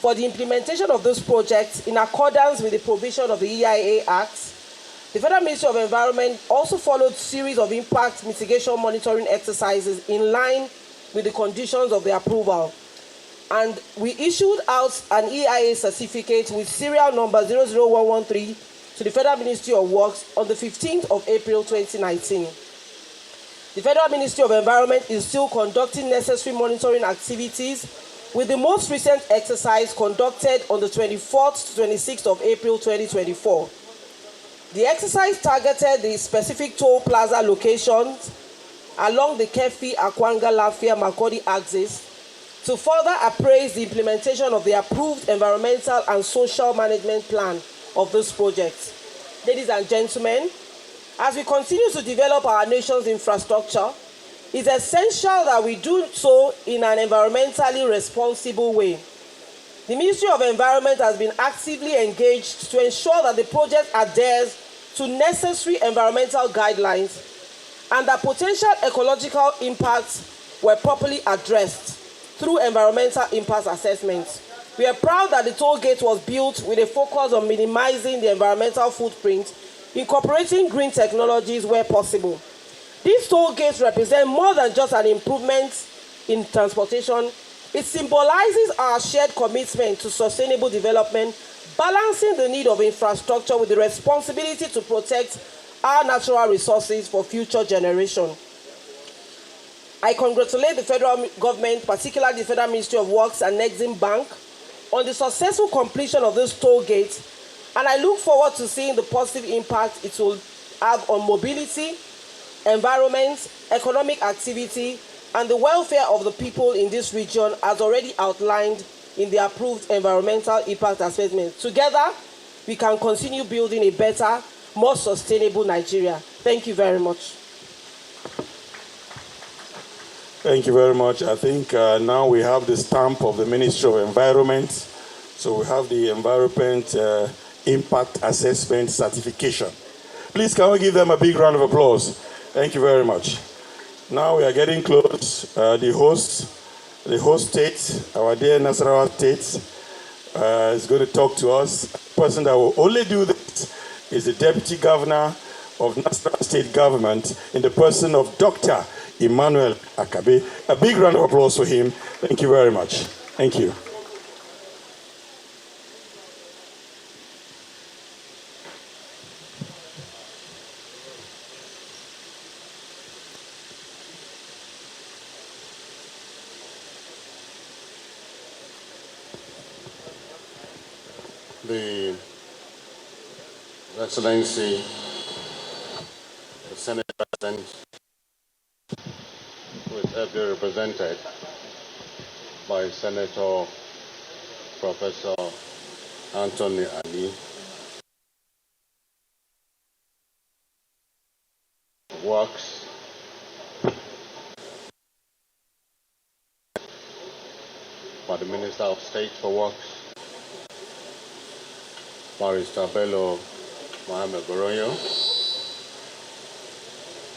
for the implementation of this project in accordance with the provision of the EIA Act, the Federal Ministry of Environment also followed a series of impact mitigation monitoring exercises in line with the conditions of the approval. And we issued out an EIA certificate with serial number 00113 to the Federal Ministry of Works on the 15th of April 2019. The Federal Ministry of Environment is still conducting necessary monitoring activities, with the most recent exercise conducted on the 24th to 26th of April 2024. The exercise targeted the specific toll plaza locations along the Kefi, Akwanga, Lafia, Makurdi axis to further appraise the implementation of the approved environmental and social management plan of this project. Ladies and gentlemen, as we continue to develop our nation's infrastructure, it's essential that we do so in an environmentally responsible way. The Ministry of Environment has been actively engaged to ensure that the project adheres to necessary environmental guidelines and that potential ecological impacts were properly addressed through environmental impact assessments. We are proud that the toll gate was built with a focus on minimizing the environmental footprint, incorporating green technologies where possible. These toll gates represent more than just an improvement in transportation. It symbolizes our shared commitment to sustainable development, balancing the need of infrastructure with the responsibility to protect our natural resources for future generations. I congratulate the federal government, particularly the Federal Ministry of Works and Exim Bank, on the successful completion of this toll gate, and I look forward to seeing the positive impact it will have on mobility, environment, economic activity, and the welfare of the people in this region as already outlined in the approved environmental impact assessment. Together, we can continue building a better, more sustainable Nigeria. Thank you very much. Thank you very much. I think now we have the stamp of the Ministry of Environment. So we have the Environment Impact Assessment Certification. Please, can we give them a big round of applause? Thank you very much. Now we are getting close. The host state, our dear Nasarawa state, is going to talk to us. The person that will only do this is the Deputy Governor of Nasarawa State Government in the person of Dr. Emmanuel Akabe. A big round of applause for him. Thank you very much. Thank you. The Excellency, the Senate President, who is ably represented by Senator Professor Anthony Ali, Works, by the Minister of State for Works, Barrister Bello Mohamed Goronyo,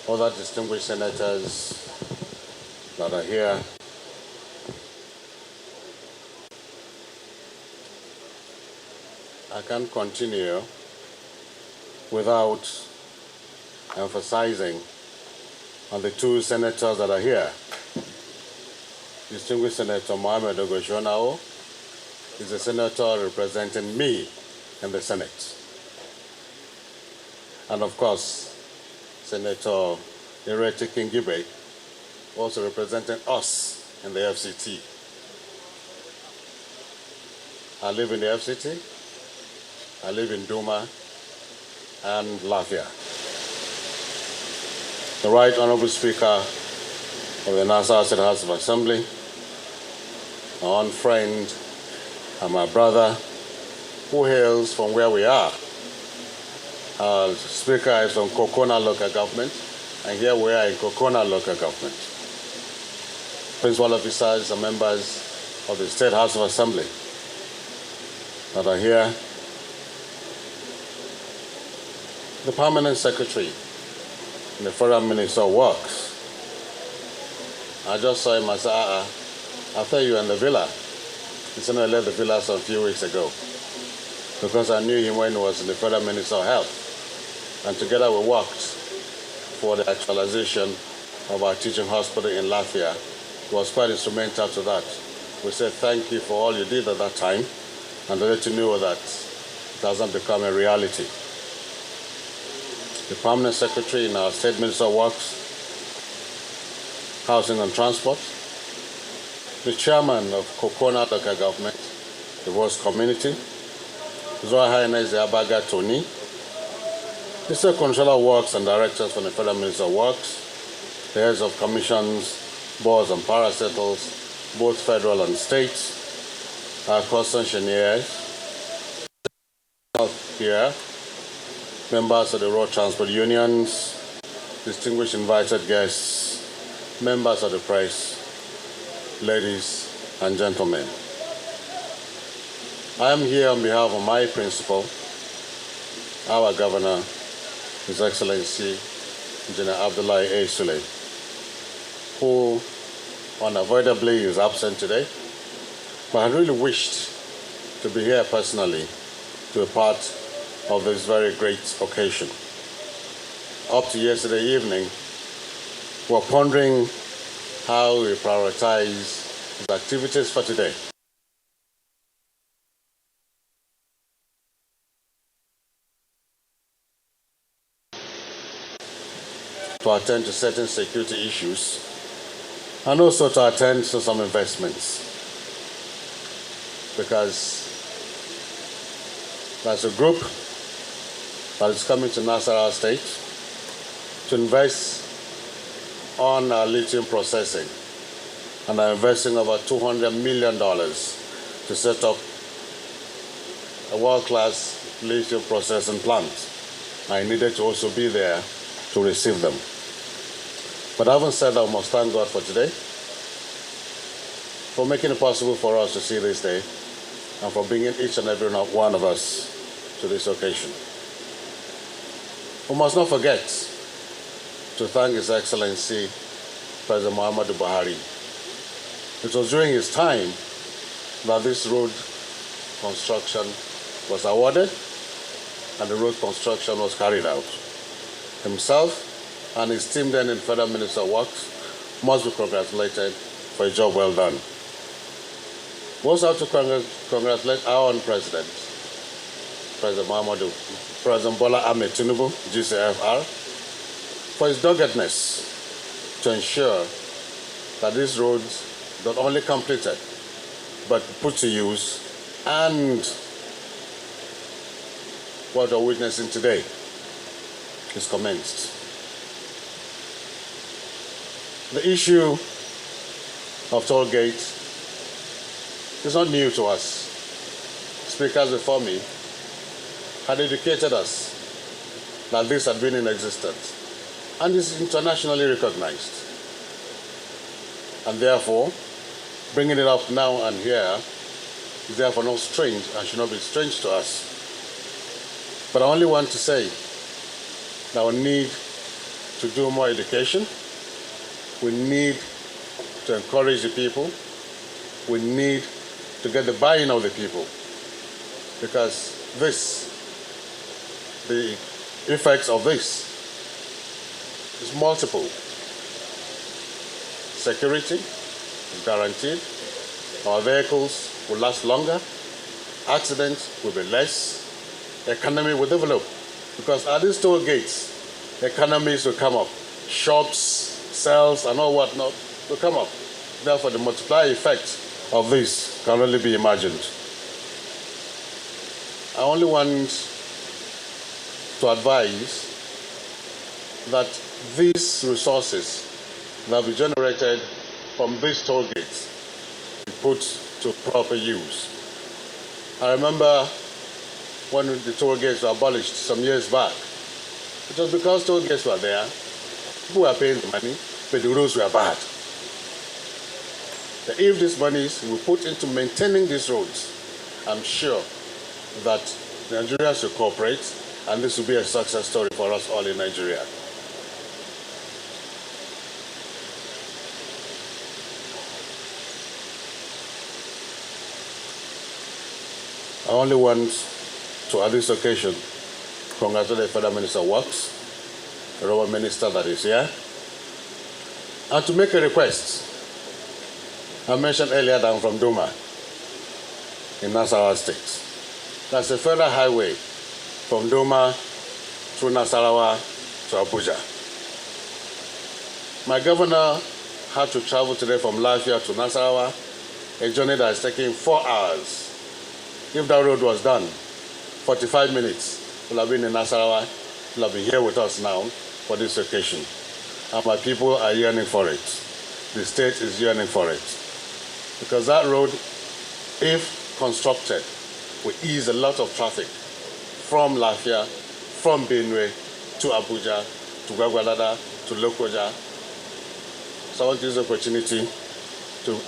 other distinguished senators that are here, I can't continue without emphasizing on the two senators that are here. Distinguished Senator Mohamed Ogoshonao is a senator representing me in the Senate. And of course, Senator Ireti Kingibe, also representing us in the FCT. I live in the FCT, I live in Duma and Lafia. The Right Honorable Speaker of the Nassau State House of Assembly, my own friend and my brother, who hails from where we are. Our Speaker is from Kokona Local Government, and here we are in Kokona Local Government. Principal officers and members of the State House of Assembly that are here. The Permanent Secretary and the Federal Minister of Works. I just saw him, I said, I thought you were in the villa. Instead, I left the villa some few weeks ago because I knew him when he was in the Federal Minister of Health. And together we worked for the actualization of our teaching hospital in Lafayette. He was quite instrumental to that. We said thank you for all you did at that time and to let you know that it hasn't become a reality. The Permanent Secretary in our State Minister of Works, Housing and Transport, the Chairman of Kokona Local Government, the Works Community, His Royal Highness the Abaga Tony, the State Controller of Works and Directors from the Federal Minister of Works, the heads of commissions, boards and parastatals, both federal and state, our concessionaires here, members of the road transport unions, distinguished invited guests, members of the press, ladies and gentlemen. I am here on behalf of my principal, our governor, His Excellency Engineer Abdullahi A. Sule, who unavoidably is absent today, but I really wished to be here personally to be part of this very great occasion. Up to yesterday evening, we were pondering how we prioritize his activities for today. To attend to certain security issues and also to attend to some investments, because there's a group that is coming to Nasarawa State to invest on our lithium processing, and are investing over $200 million to set up a world-class lithium processing plant. I needed to also be there to receive them. But having said that, I must thank God for today, for making it possible for us to see this day, and for bringing each and every one of us to this occasion. We must not forget to thank His Excellency President Muhammadu Buhari. It was during his time that this road construction was awarded and the road construction was carried out. Himself and his team then in Federal Minister of Works must be congratulated for a job well done. We also have to congratulate our own President, President Bola Ahmed Tinubu, GCFR, for his doggedness to ensure that these roads not only completed, but put to use, and what we're witnessing today is commenced. The issue of toll gates is not new to us. Speakers before me had educated us that this had been in existence and is internationally recognized. And therefore, bringing it up now and here is therefore not strange and should not be strange to us. But I only want to say that we need to do more education. We need to encourage the people. We need to get the buy-in of the people, because the effects of this is multiple. Security is guaranteed. Our vehicles will last longer. Accidents will be less. Economy will develop, because at these toll gates, economies will come up. Shops, sales, and all whatnot will come up. Therefore, the multiplier effect of this can only be imagined. I only want to advise that these resources that will be generated from these toll gates be put to proper use. I remember when the toll gates were abolished some years back, it was because toll gates were there, people were paying the money, but the roads were bad. But if these monies were put into maintaining these roads, I'm sure that Nigerians will cooperate, and this will be a success story for us all in Nigeria. I only want to, at this occasion, congratulate the Federal Minister of Works, the Robert Minister that is here, and to make a request. I mentioned earlier that I'm from Duma in Nasarawa State. That's a federal highway from Duma through Nasarawa to Abuja. My governor had to travel today from Lafia to Nasarawa, a journey that is taking 4 hours. If that road was done, 45 minutes, will have been in Nasarawa, will have been here with us now for this occasion. And my people are yearning for it. The state is yearning for it. Because that road, if constructed, will ease a lot of traffic from Lafia, from Benue, to Abuja, to Gwagwalada, to Lokoja. So I want to use the opportunity to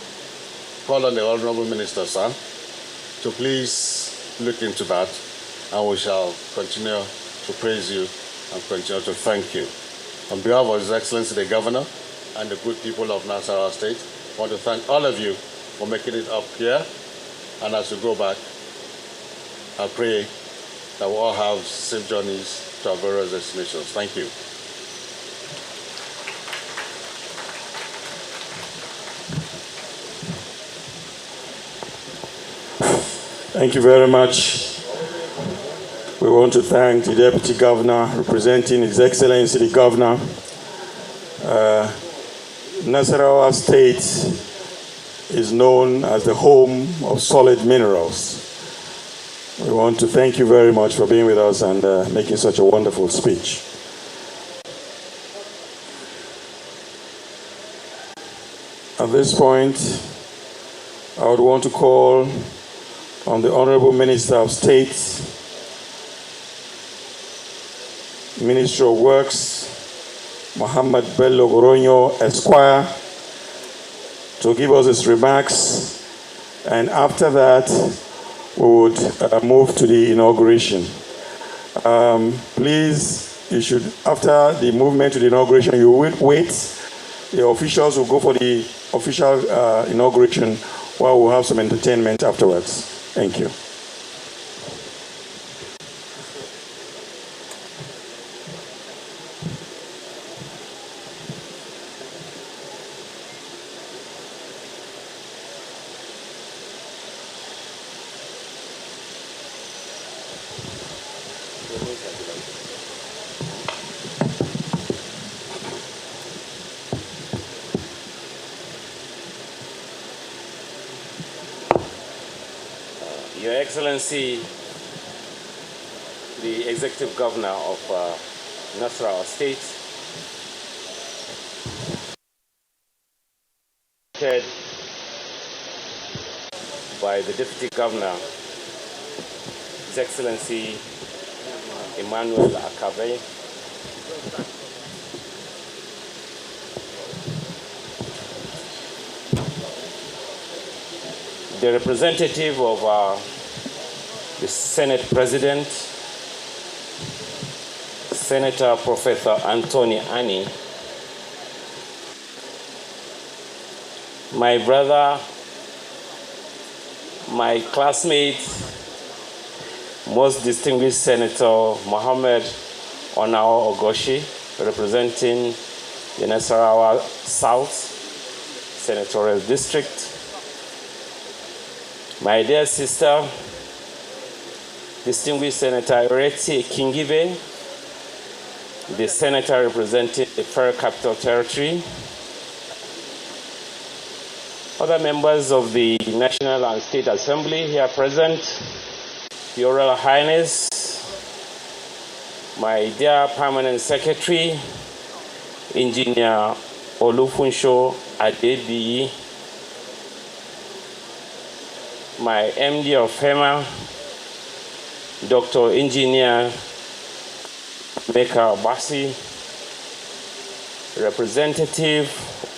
call on the Honorable Minister, sir, to please look into that, and we shall continue to praise you and continue to thank you. On behalf of His Excellency the Governor and the good people of Nasarawa State, I want to thank all of you for making it up here. And as we go back, I pray that we all have safe journeys to our various destinations. Thank you. Thank you very much. We want to thank the Deputy Governor representing His Excellency the Governor. Nasarawa State is known as the home of solid minerals. We want to thank you very much for being with us and making such a wonderful speech. At this point, I would want to call on the Honorable Minister of State, Minister of Works, Muhammad Bello Goronyo, Esquire, to give us his remarks, and after that, we would move to the inauguration. Please, you should, after the movement to the inauguration, you will wait. The officials will go for the official inauguration, while we'll have some entertainment afterwards. Thank you. Your Excellency, the Executive Governor of Nasarawa State, by the Deputy Governor, His Excellency Emmanuel Akabe, the representative of the Senate President, Senator Professor Anthony Ani, my brother, my classmate, most distinguished Senator Mohammed Onao Ogoshi, representing the Nasarawa South Senatorial District, my dear sister, distinguished Senator Ireti Kingibe, the senator representing the Federal Capital Territory, other members of the National and State Assembly here present, Your Royal Highness, my dear Permanent Secretary, Engineer Olufunsho Adebiyi, my MD of FEMA, Dr. Engineer Meka Obasi, representative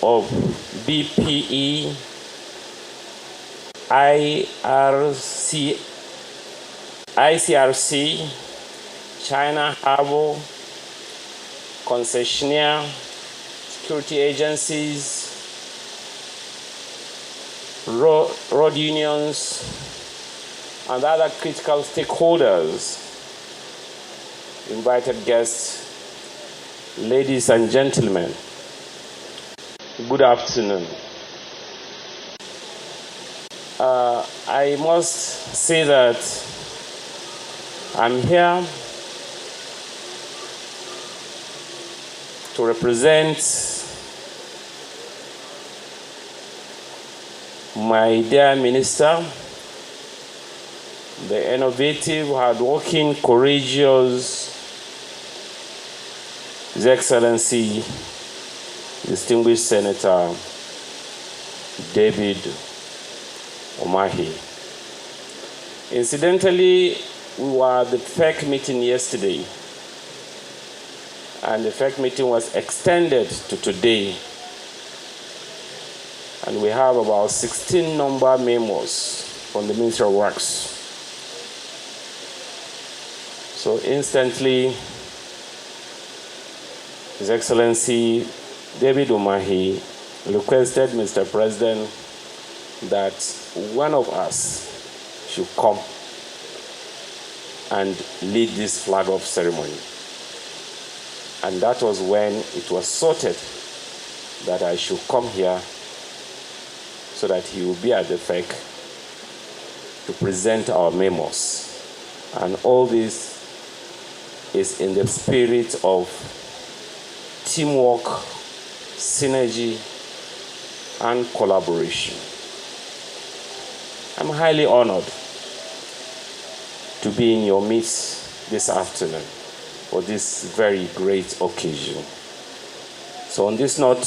of BPE, ICRC, China Harbour, Concessioner, security agencies, road unions, and other critical stakeholders, invited guests, ladies and gentlemen, good afternoon. I must say that I'm here to represent my dear minister, the innovative, hardworking, courageous, His Excellency, distinguished Senator David Umahi. Incidentally, we were at the FEC meeting yesterday, and the FEC meeting was extended to today. And we have about 16 number memos from the Ministerial Works. So instantly, His Excellency David Umahi requested Mr. President that one of us should come and lead this flag-off ceremony. And that was when it was sorted that I should come here so that he will be at the FEC to present our memos. And all this is in the spirit of teamwork, synergy, and collaboration. I'm highly honored to be in your midst this afternoon for this very great occasion. So on this note,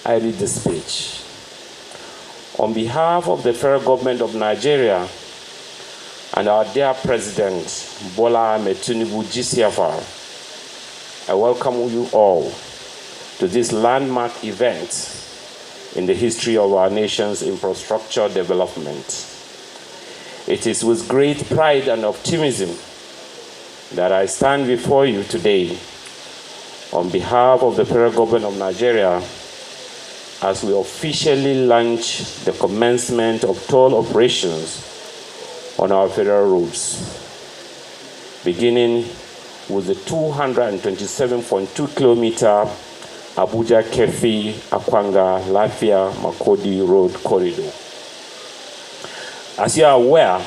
I read the speech. On behalf of the federal government of Nigeria and our dear President, Bola Ahmed Tinubu GCFR, I welcome you all to this landmark event in the history of our nation's infrastructure development. It is with great pride and optimism that I stand before you today on behalf of the federal government of Nigeria as we officially launch the commencement of toll operations on our federal roads, beginning with the 227.2 kilometer Abuja Kefi Akwanga Lafia Makodi Road Corridor. As you are aware,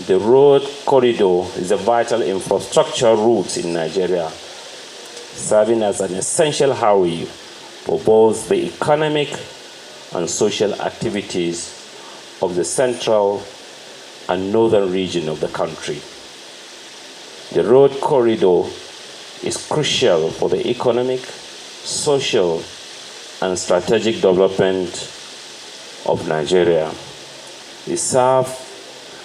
the road corridor is a vital infrastructure route in Nigeria, serving as an essential highway for both the economic and social activities of the central and northern region of the country. The road corridor is crucial for the economic, social, and strategic development of Nigeria. It serves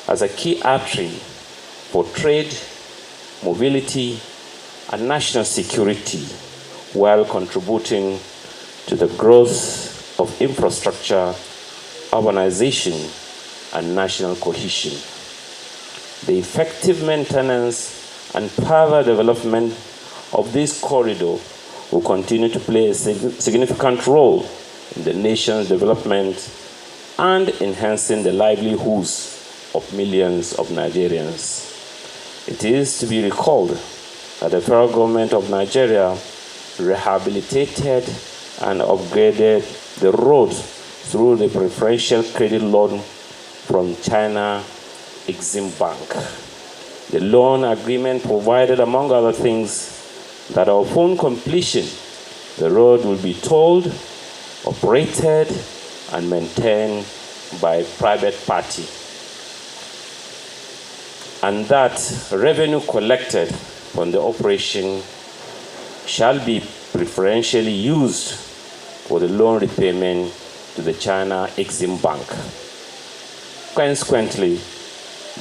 as a key artery for trade, mobility, and national security, while contributing to the growth of infrastructure, urbanization, and national cohesion. The effective maintenance and further development of this corridor will continue to play a significant role in the nation's development and enhancing the livelihoods of millions of Nigerians. It is to be recalled that the federal government of Nigeria rehabilitated and upgraded the road through the preferential credit loan from China Exim Bank. The loan agreement provided, among other things, that upon completion, the road will be tolled, operated, and maintained by a private party, and that revenue collected from the operation shall be preferentially used for the loan repayment to the China Exim Bank. Consequently,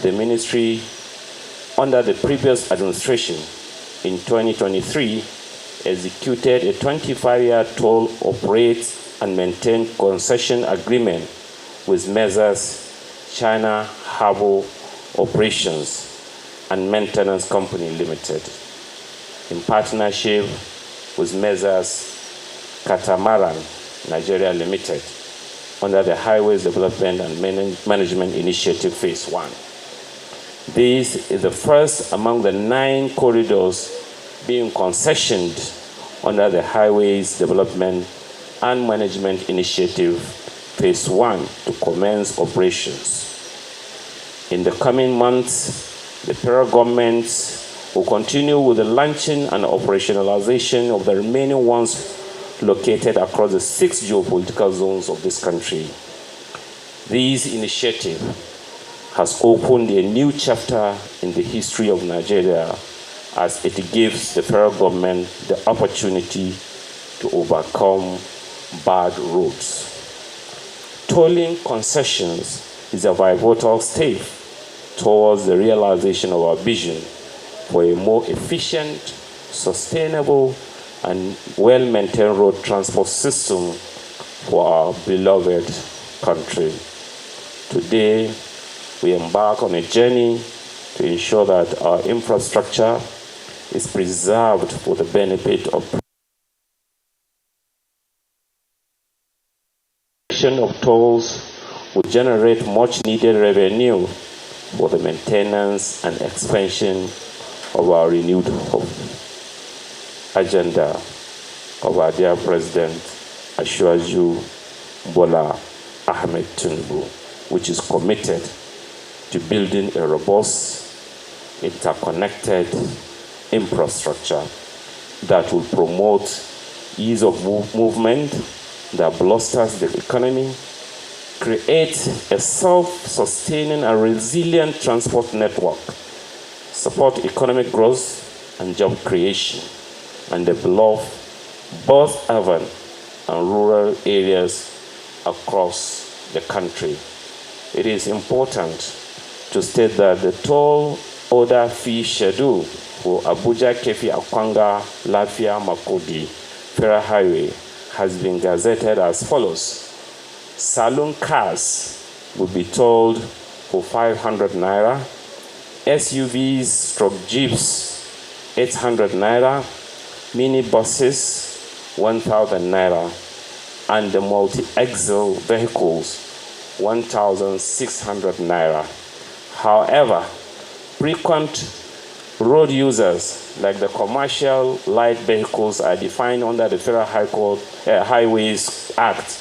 the ministry, under the previous administration in 2023, executed a 25-year toll operate and maintain concession agreement with Measures China Harbour Operations and Maintenance Company Limited, in partnership with Measures Catamaran Nigeria Limited, under the Highways Development and Management Initiative Phase 1. This is the first among the 9 corridors being concessioned under the Highways Development and Management Initiative Phase 1 to commence operations. In the coming months, the federal government will continue with the launching and operationalization of the remaining ones located across the 6 geopolitical zones of this country. This initiative has opened a new chapter in the history of Nigeria as it gives the federal government the opportunity to overcome bad roads. Tolling concessions is a pivotal step towards the realization of our vision for a more efficient, sustainable, and well-maintained road transport system for our beloved country. Today, we embark on a journey to ensure that our infrastructure is preserved for the benefit of tolls will generate much needed revenue for the maintenance and expansion of our renewed hope. Agenda of our dear President Ashwaju Bola Ahmed Tinubu, which is committed to building a robust, interconnected infrastructure that will promote ease of movement, that bolsters the economy, create a self-sustaining and resilient transport network, support economic growth and job creation, and develop both urban and rural areas across the country. It is important to state that the toll order fee schedule for Abuja Kefi Akwanga Lafia Makodi Federal Highway has been gazetted as follows. Saloon cars will be tolled for 500 naira, SUVs/jeeps 800 naira, mini buses 1,000 naira, and the multi-axle vehicles 1,600 naira. However, frequent road users like the commercial light vehicles are defined under the Federal Highways Act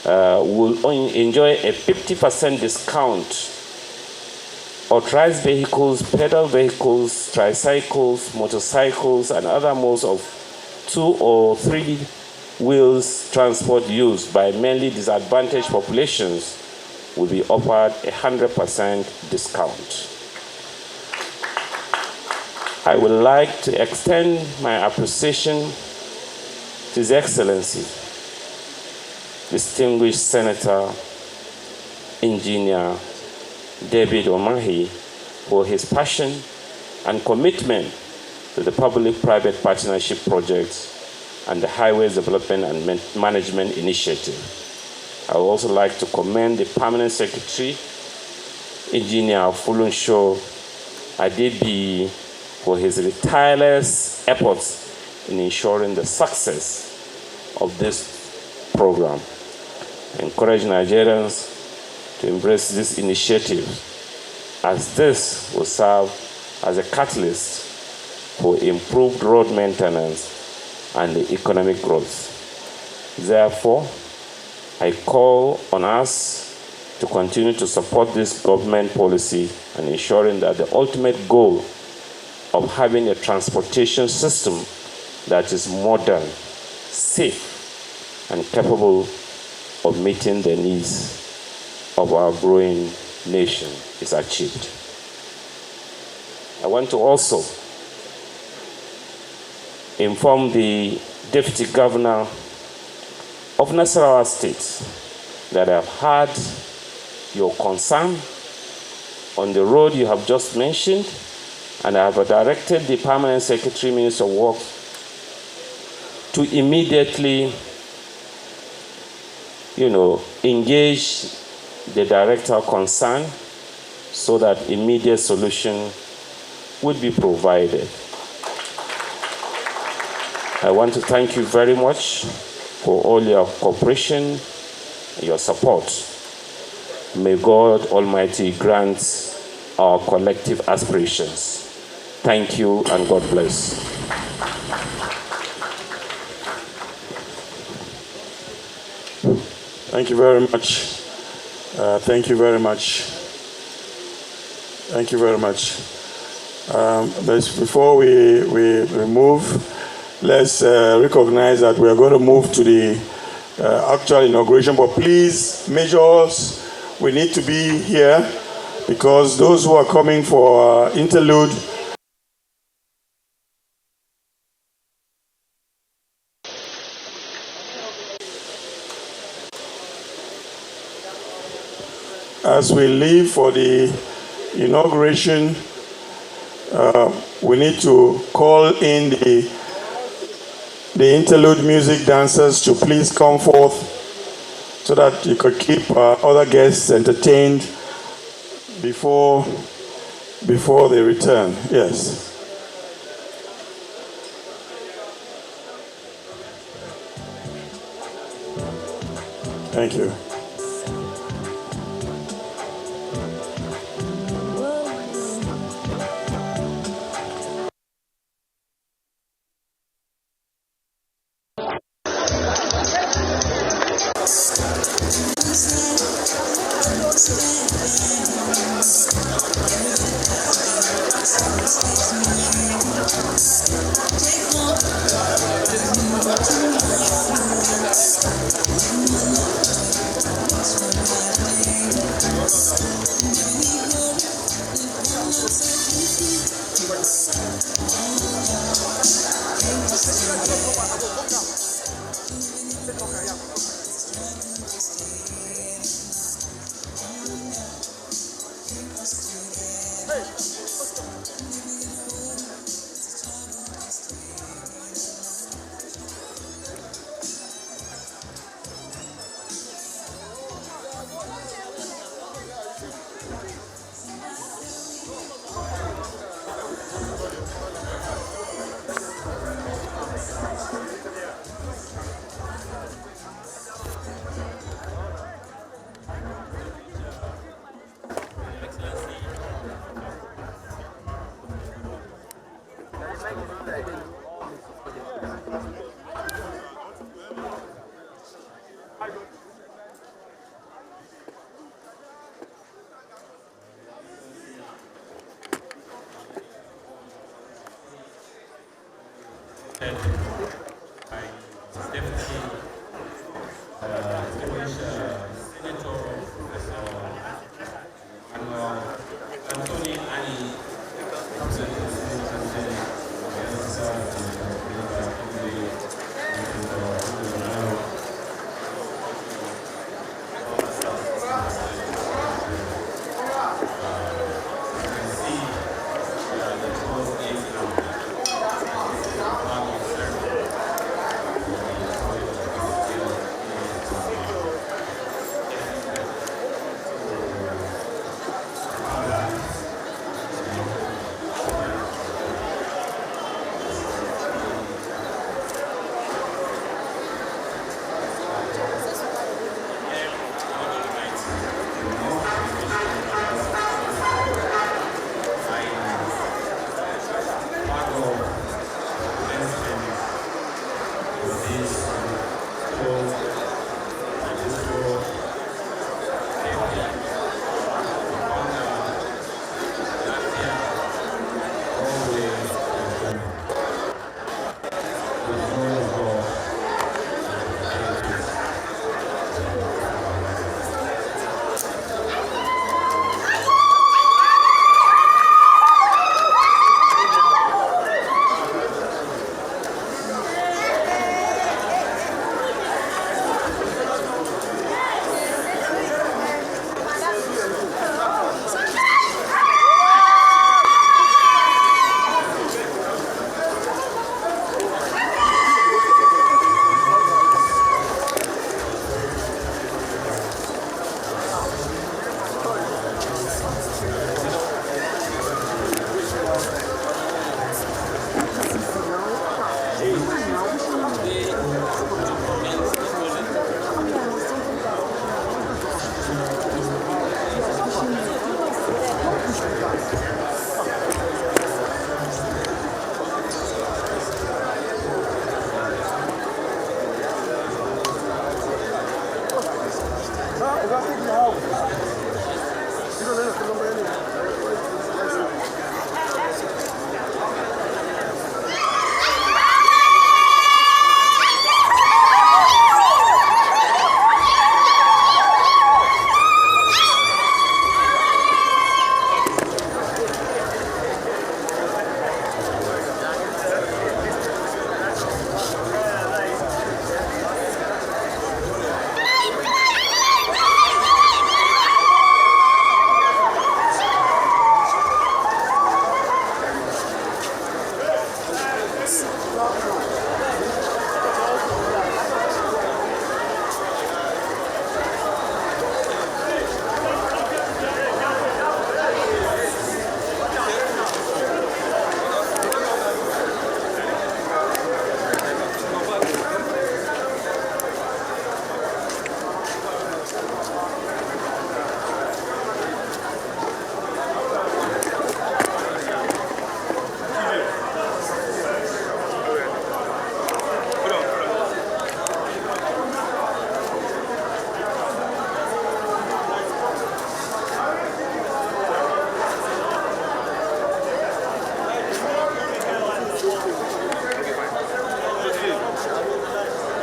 will enjoy a 50% discount. Authorized vehicles, pedal vehicles, tricycles, motorcycles, and other modes of 2 or 3 wheels transport used by mainly disadvantaged populations will be offered a 100% discount. I would like to extend my appreciation to His Excellency, distinguished Senator, Engineer David Omahi, for his passion and commitment to the public-private partnership projects and the Highways Development and Management Initiative. I would also like to commend the Permanent Secretary, Engineer Fulunsho Adebi, for his tireless efforts in ensuring the success of this program. I encourage Nigerians to embrace this initiative, as this will serve as a catalyst for improved road maintenance and economic growth. Therefore, I call on us to continue to support this government policy and ensuring that the ultimate goal of having a transportation system that is modern, safe, and capable of meeting the needs of our growing nation is achieved. I want to also inform the Deputy Governor of Nasarawa State that I've heard your concern on the road you have just mentioned, and I have directed the Permanent Secretary, Minister of Works, to immediately, engage the director concerned so that immediate solution would be provided. I want to thank you very much for all your cooperation and your support. May God Almighty grant our collective aspirations. Thank you and God bless. Thank you very much. Thank you very much. Thank you very much. But before we move, let's recognize that we are going to move to the actual inauguration. But please, majors, we need to be here because those who are coming for interlude. As we leave for the inauguration, we need to call in the interlude music dancers to please come forth so that you could keep other guests entertained before they return. Yes. Thank you.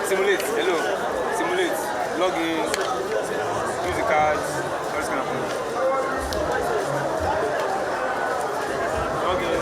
Simulate, hello. Simulate. Log in. Use the cards. What's going to happen? Log in.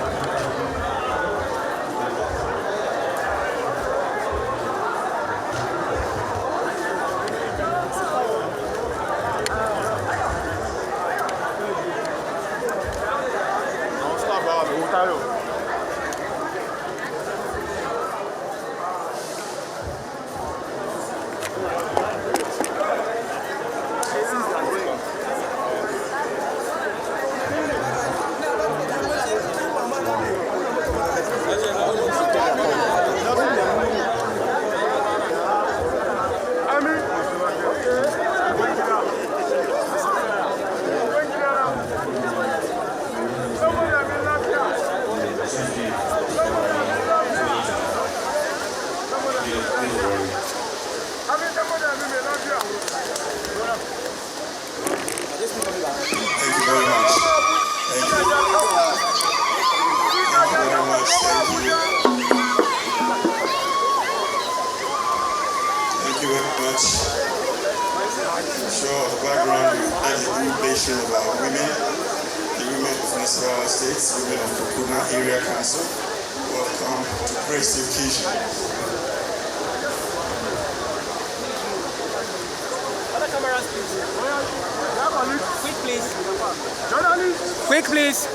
Quick, please.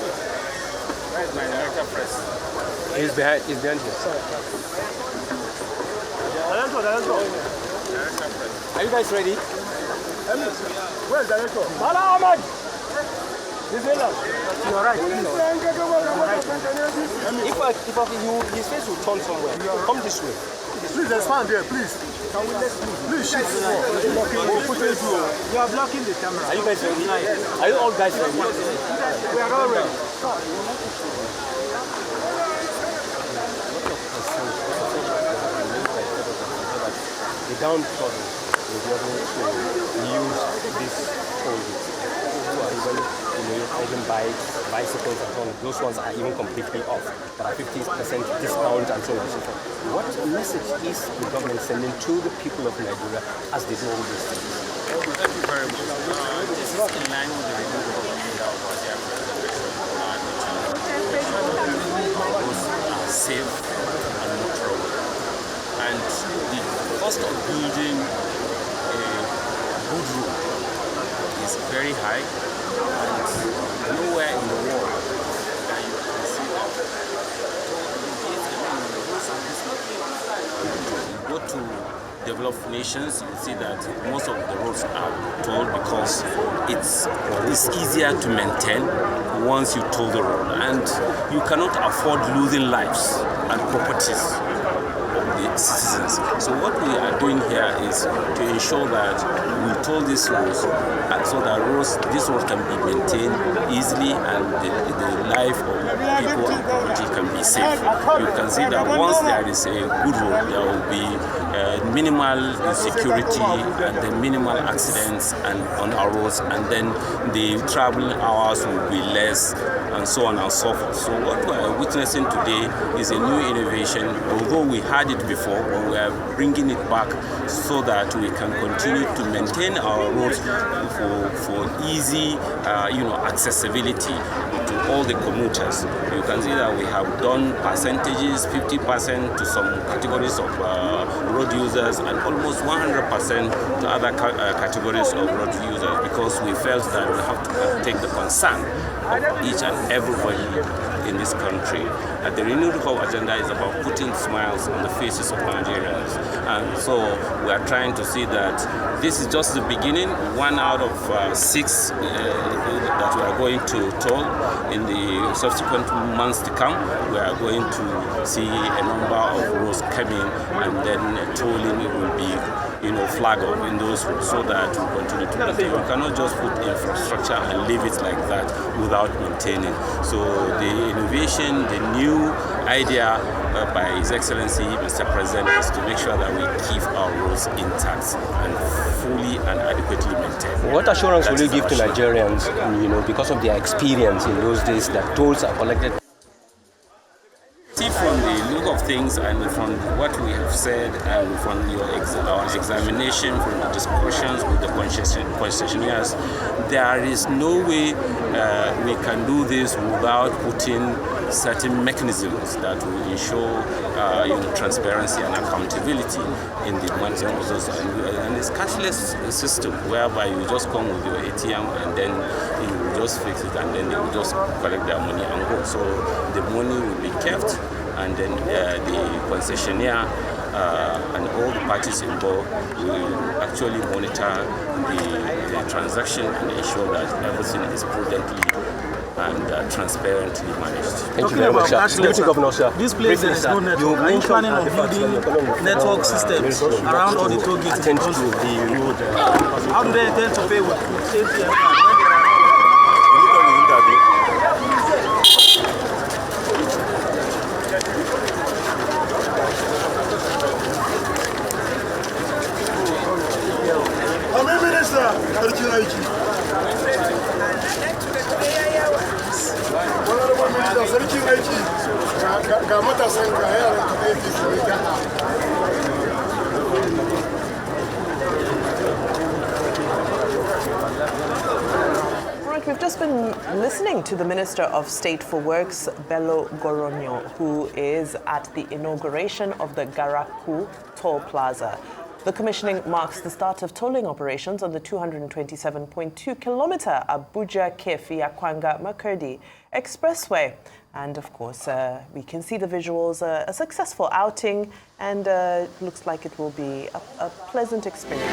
Where's my director press? He's behind here. Are you guys ready? Where's director? Mala Ahmad! You're right. If his face will turn somewhere, come this way. Please expand here, please. Please shift. You are blocking the camera. Are you guys ready? Are you all guys ready? We are all ready. The downtrodden will be able to use this toll who are even bikes, bicycles and so on. Those ones are even completely off. There are 50% discount and so on and so forth. What message is the government sending to the people of Nigeria as they do all these things? Thank you very much. This is in line with the review of the safe and not trouble. And the cost of building a good road is very high, and nowhere in the world that you can see that. You go to developed nations, you see that most of the roads are tolled because it's easier to maintain once you toll the road, and you cannot afford losing lives and properties of the citizens. So what we are doing here is to ensure that we toll these roads so that these roads can be maintained easily and the life of people and property can be safe. You can see that once there is a good road, there will be minimal insecurity and the minimal accidents and on our roads, and then the travel hours will be less, and so on and so forth. So what we are witnessing today is a new innovation, although we had it before, but we are bringing it back so that we can continue to maintain our roads for easy accessibility to all the commuters. You can see that we have done percentages, 50% to some categories of road users and almost 100% to other categories of road users, because we felt that we have to take the concern of each and everybody in this country. The renewed hope agenda is about putting smiles on the faces of Nigerians, and so we are trying to see that this is just the beginning. 1 out of 6 that we are going to toll in the subsequent months to come. We are going to see a number of roads coming, and then tolling will be flag up in those roads so that we continue to maintain. We cannot just put infrastructure and leave it like that without maintaining. So the innovation, the new idea by His Excellency Mr. President is to make sure that we keep our roads intact and fully and adequately maintained. What assurance will you give to Nigerians, because of their experience in those days that tolls are collected? See, from the look of things and from what we have said and from our examination, from the discussions with the concessionaires, there is no way we can do this without putting certain mechanisms that will ensure transparency and accountability in the management of those. And it's cashless system whereby you just come with your ATM and then you will just fix it and then they will just collect their money and go. So the money will be kept, and then the concessionaire and all the parties involved will actually monitor the transaction and ensure that everything is prudently and transparently managed. Thank you very much, sir. This place there is no network. Are you planning on building network systems around all the toll gates? How do they intend to pay with safety and Right, we've just been listening to the Minister of State for Works, Bello Goronyo, who is at the inauguration of the Garaku Toll Plaza. The commissioning marks the start of tolling operations on the 227.2-kilometer Abuja-Kefi-Akwanga-Makurdi Expressway. And of course, we can see the visuals, a successful outing, and looks like it will be a pleasant experience.